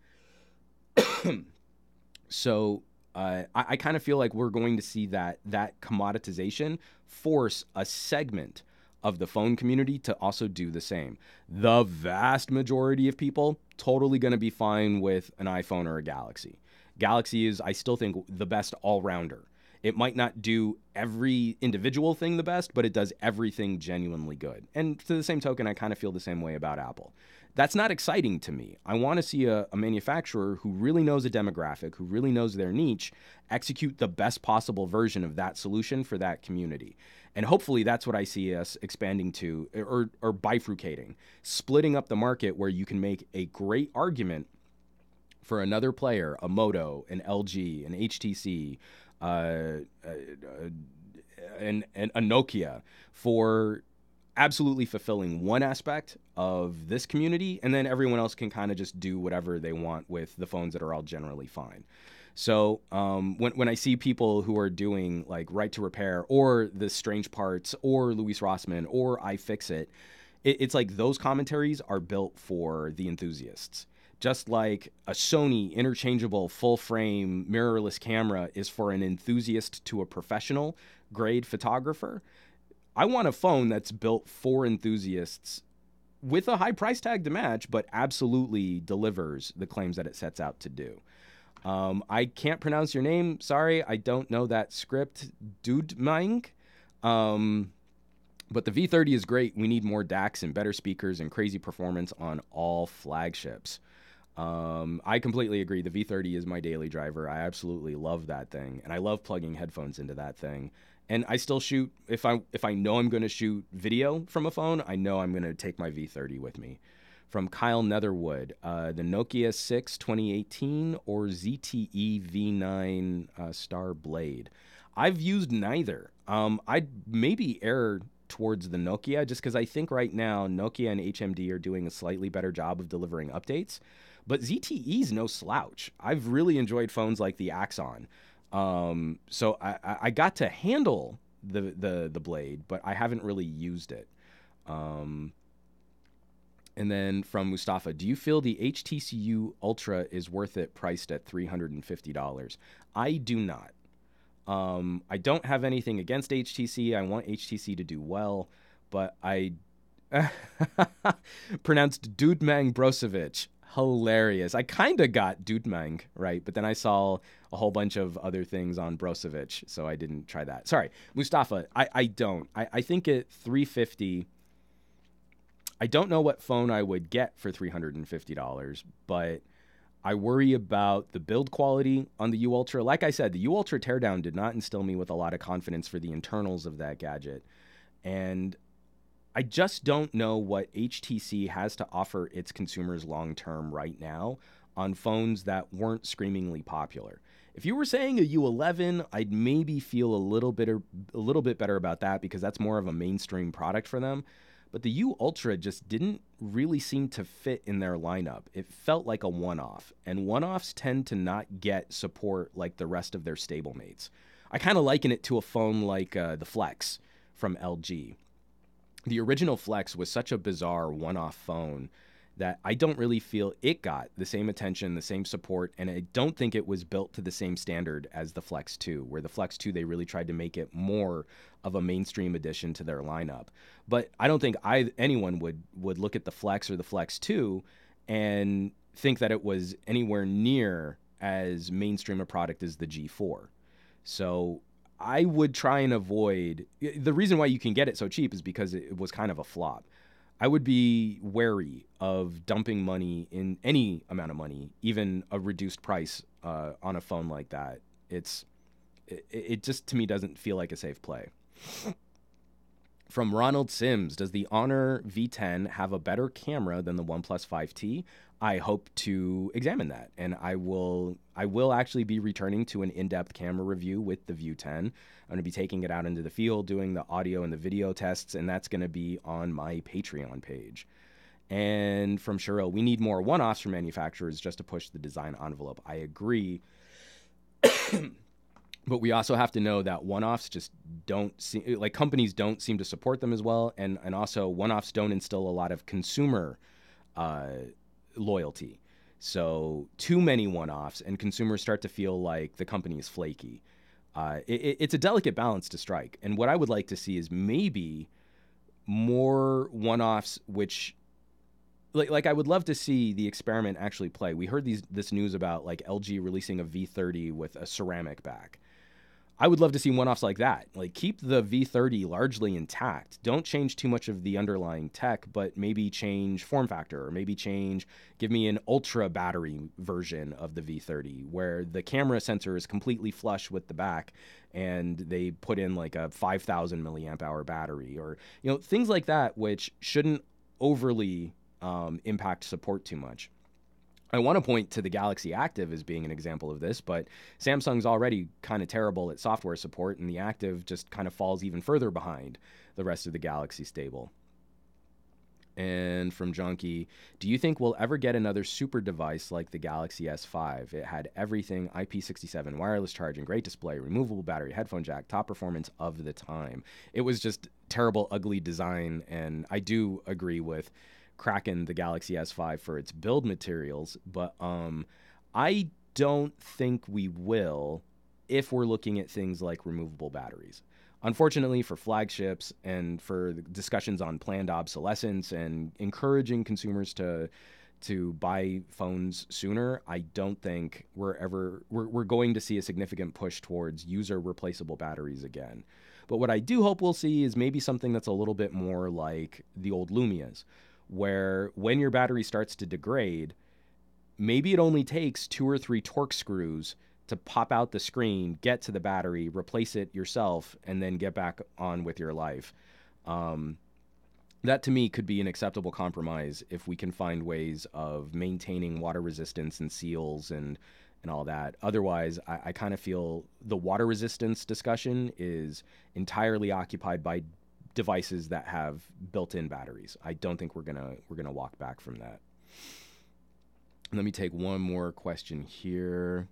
So I kind of feel like we're going to see that commoditization force a segment of the phone community to also do the same. The vast majority of people totally going to be fine with an iPhone or a Galaxy. Galaxy is, I still think, the best all-rounder. It might not do every individual thing the best, but it does everything genuinely good. And to the same token, I kind of feel the same way about Apple. That's not exciting to me. I want to see a manufacturer who really knows a demographic, who really knows their niche, execute the best possible version of that solution for that community. And hopefully that's what I see us expanding to, or bifurcating, splitting up the market where you can make a great argument for another player, a Moto, an LG, an HTC, and a Nokia, for absolutely fulfilling one aspect of this community, and then everyone else can kind of just do whatever they want with the phones that are all generally fine. So when I see people who are doing like Right to Repair or The Strange Parts or Louis Rossmann or iFixit, it's like those commentaries are built for the enthusiasts. Just like a Sony interchangeable full-frame mirrorless camera is for an enthusiast to a professional grade photographer, I want a phone that's built for enthusiasts with a high price tag to match, but absolutely delivers the claims that it sets out to do. I can't pronounce your name. Sorry, I don't know that script. Dudeming. But the V30 is great. We need more DACs and better speakers and crazy performance on all flagships. I completely agree. The V30 is my daily driver. I absolutely love that thing, and I love plugging headphones into that thing. And I still shoot, if I know I'm going to shoot video from a phone, I know I'm going to take my V30 with me. From Kyle Netherwood, the Nokia 6 2018 or ZTE V9 Star Blade. I've used neither. I'd maybe err towards the Nokia just because I think right now Nokia and HMD are doing a slightly better job of delivering updates. But ZTE's no slouch. I've really enjoyed phones like the Axon. So I got to handle the Blade, but I haven't really used it. And then from Mustafa, do you feel the HTC Ultra is worth it priced at $350? I do not. I don't have anything against HTC. I want HTC to do well, but I pronounced Dudmang Brozovic. Hilarious. I kind of got Dudmang right, but then I saw a whole bunch of other things on Brozovic, so I didn't try that. Sorry, Mustafa, I don't. I think at $350, I don't know what phone I would get for $350, but I worry about the build quality on the U Ultra. Like I said, the U Ultra teardown did not instill me with a lot of confidence for the internals of that gadget. And I just don't know what HTC has to offer its consumers long-term right now on phones that weren't screamingly popular. If you were saying a U11, I'd maybe feel a little bit better about that because that's more of a mainstream product for them. But the U Ultra just didn't really seem to fit in their lineup. It felt like a one-off, and one-offs tend to not get support like the rest of their stablemates. I kind of liken it to a phone like the Flex from LG. The original Flex was such a bizarre one-off phone that I don't really feel it got the same attention, the same support, and I don't think it was built to the same standard as the Flex 2, where the Flex 2, they really tried to make it more of a mainstream addition to their lineup. But I don't think anyone would look at the Flex or the Flex 2 and think that it was anywhere near as mainstream a product as the G4. So I would try and avoid... The reason why you can get it so cheap is because it was kind of a flop. I would be wary of dumping money in any amount of money, even a reduced price on a phone like that. It just, to me, doesn't feel like a safe play. From Ronald Sims, does the Honor V10 have a better camera than the OnePlus 5T? I hope to examine that, and I will actually be returning to an in-depth camera review with the View 10. I'm going to be taking it out into the field, doing the audio and the video tests, and that's going to be on my Patreon page. And from Cheryl, we need more one-offs from manufacturers just to push the design envelope. I agree. But we also have to know that one-offs just don't seem, like, companies don't seem to support them as well, and also one-offs don't instill a lot of consumer loyalty. So too many one-offs, and consumers start to feel like the company is flaky. It's a delicate balance to strike, and what I would like to see is maybe more one-offs, which, like I would love to see the experiment actually play. We heard this news about like LG releasing a V30 with a ceramic back. I would love to see one-offs like that. Like, keep the V30 largely intact. Don't change too much of the underlying tech, but maybe change form factor, or maybe give me an ultra battery version of the V30 where the camera sensor is completely flush with the back and they put in like a 5,000 milliamp hour battery, or, you know, things like that, which shouldn't overly impact support too much. I want to point to the Galaxy Active as being an example of this, but Samsung's already kind of terrible at software support, and the Active just kind of falls even further behind the rest of the Galaxy stable. And from Junkie, do you think we'll ever get another super device like the Galaxy S5? It had everything: IP67, wireless charging, great display, removable battery, headphone jack, top performance of the time. It was just terrible, ugly design, and I do agree with cracking the Galaxy S5 for its build materials, but I don't think we will if we're looking at things like removable batteries. Unfortunately, for flagships and for the discussions on planned obsolescence and encouraging consumers to buy phones sooner, I don't think we're going to see a significant push towards user replaceable batteries again. But what I do hope we'll see is maybe something that's a little bit more like the old Lumias, where when your battery starts to degrade, maybe it only takes 2 or 3 torque screws to pop out the screen, get to the battery, replace it yourself, and then get back on with your life. That to me could be an acceptable compromise if we can find ways of maintaining water resistance and seals and all that. Otherwise, I kind of feel the water resistance discussion is entirely occupied by devices that have built-in batteries. I don't think we're gonna walk back from that. Let me take one more question here.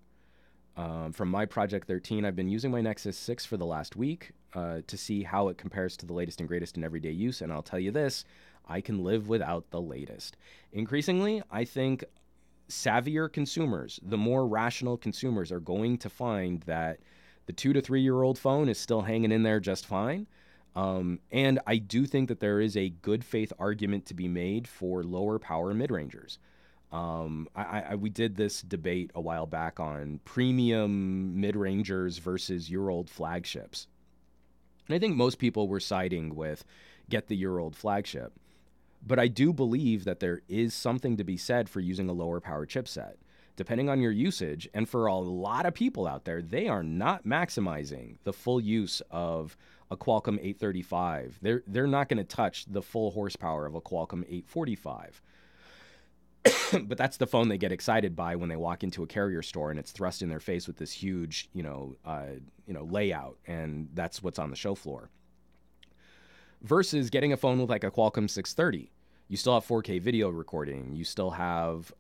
From my Project 13, I've been using my Nexus 6 for the last week to see how it compares to the latest and greatest in everyday use. And I'll tell you this, I can live without the latest. Increasingly, I think savvier consumers, the more rational consumers, are going to find that the 2 to 3 year old phone is still hanging in there just fine. And I do think that there is a good faith argument to be made for lower power mid-rangers. We did this debate a while back on premium mid-rangers versus year-old flagships. And I think most people were siding with get the year-old flagship. But I do believe that there is something to be said for using a lower power chipset. Depending on your usage, and for a lot of people out there, they are not maximizing the full use of a Qualcomm 835. They're not going to touch the full horsepower of a Qualcomm 845. But that's the phone they get excited by when they walk into a carrier store and it's thrust in their face with this huge, layout, and that's what's on the show floor. Versus getting a phone with like a Qualcomm 630. You still have 4K video recording. You still have,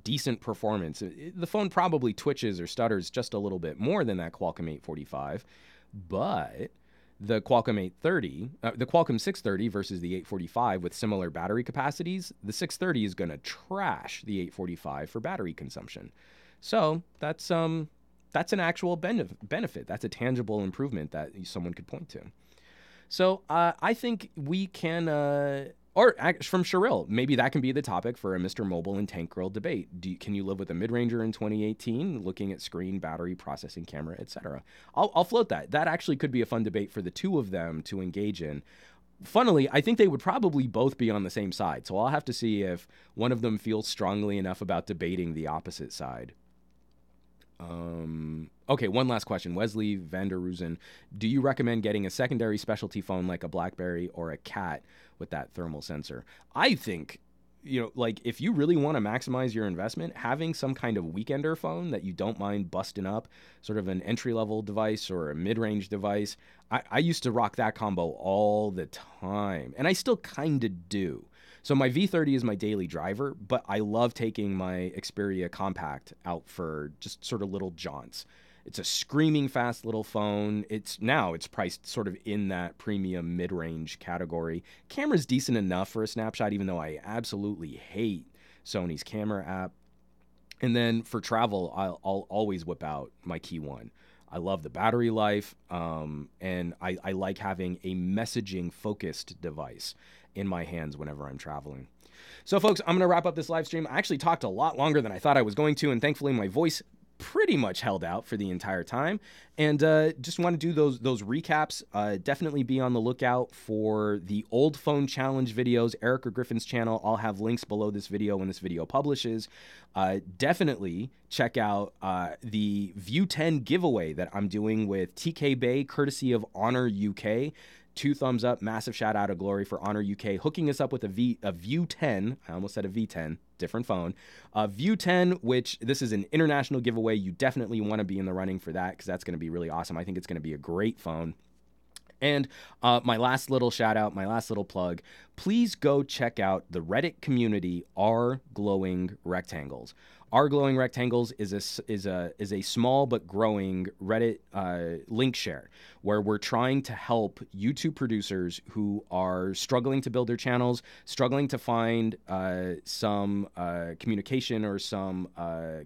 decent performance. The phone probably twitches or stutters just a little bit more than that Qualcomm 845, but the Qualcomm 830, the Qualcomm 630 versus the 845 with similar battery capacities, the 630 is going to trash the 845 for battery consumption. So that's an actual benefit. That's a tangible improvement that someone could point to. So I think we can, from Cheryl, maybe that can be the topic for a Mr. Mobile and Tank Girl debate. Can you live with a mid-ranger in 2018, looking at screen, battery, processing, camera, etc.? I'll float that. That actually could be a fun debate for the two of them to engage in. Funnily, I think they would probably both be on the same side, so I'll have to see if one of them feels strongly enough about debating the opposite side. Okay, one last question. Wesley Vanderroosen, do you recommend getting a secondary specialty phone like a BlackBerry or a Cat with that thermal sensor? I think, if you really want to maximize your investment, having some kind of weekender phone that you don't mind busting up, sort of an entry-level device or a mid-range device, I used to rock that combo all the time, and I still kind of do. So my V30 is my daily driver, but I love taking my Xperia Compact out for just sort of little jaunts. It's a screaming fast little phone. It's priced sort of in that premium mid-range category. Camera's decent enough for a snapshot, even though I absolutely hate Sony's camera app. And then for travel, I'll always whip out my Key One. I love the battery life, and I like having a messaging-focused device in my hands whenever I'm traveling. So, folks, I'm going to wrap up this live stream. I actually talked a lot longer than I thought I was going to, and thankfully my voice pretty much held out for the entire time. And just want to do those recaps. Definitely be on the lookout for the old phone challenge videos, Erica Griffin's channel. I'll have links below this video when this video publishes. Definitely check out the View 10 giveaway that I'm doing with TK Bay, courtesy of Honor UK. 2 thumbs up, massive shout out of glory for Honor UK, hooking us up with a View 10. I almost said a V10, different phone. View 10, which this is an international giveaway. You definitely want to be in the running for that because that's going to be really awesome. I think it's going to be a great phone. And my last little shout out, my last little plug, please go check out the Reddit community, R Glowing Rectangles. R Glowing Rectangles is a small but growing Reddit link share where we're trying to help YouTube producers who are struggling to build their channels, struggling to find some communication or some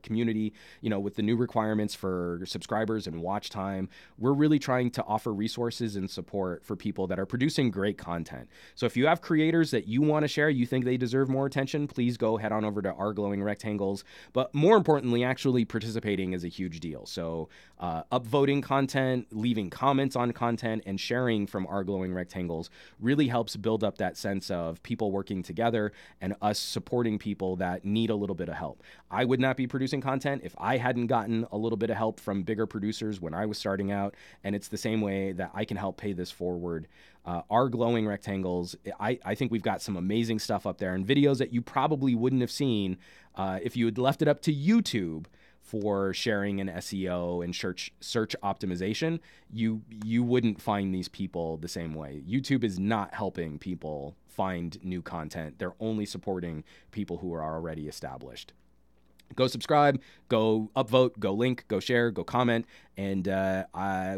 community, with the new requirements for subscribers and watch time. We're really trying to offer resources and support for people that are producing great content. So if you have creators that you want to share, you think they deserve more attention, please go head on over to R Glowing Rectangles. But more importantly, actually participating is a huge deal. So upvoting content, leaving comments on content, and sharing from Our Glowing Rectangles really helps build up that sense of people working together and us supporting people that need a little bit of help. I would not be producing content if I hadn't gotten a little bit of help from bigger producers when I was starting out, and it's the same way that I can help pay this forward. Our Glowing Rectangles, I think we've got some amazing stuff up there and videos that you probably wouldn't have seen if you had left it up to YouTube for sharing and SEO and search optimization. You wouldn't find these people the same way. YouTube is not helping people find new content. They're only supporting people who are already established. go subscribe, go upvote, go link, go share, go comment, and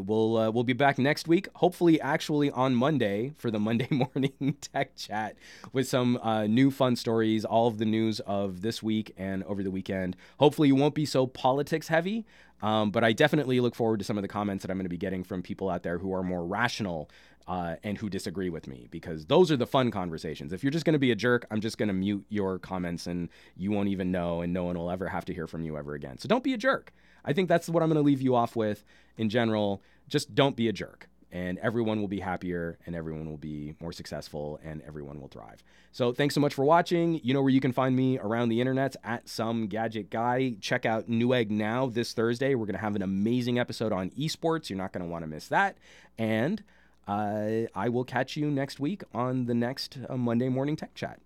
we'll be back next week, hopefully actually on Monday for the Monday morning tech chat with some new fun stories, all of the news of this week and over the weekend. Hopefully you won't be so politics heavy, but I definitely look forward to some of the comments that I'm going to be getting from people out there who are more rational and who disagree with me, because those are the fun conversations. If you're just going to be a jerk, I'm just going to mute your comments and you won't even know, and no one will ever have to hear from you ever again. So don't be a jerk. I think that's what I'm going to leave you off with in general. Just don't be a jerk, and everyone will be happier, and everyone will be more successful, and everyone will thrive. So thanks so much for watching. You know where you can find me around the internet, at SomeGadgetGuy. Check out Newegg Now this Thursday. We're going to have an amazing episode on esports. You're not going to want to miss that. And I will catch you next week on the next Monday morning tech chat.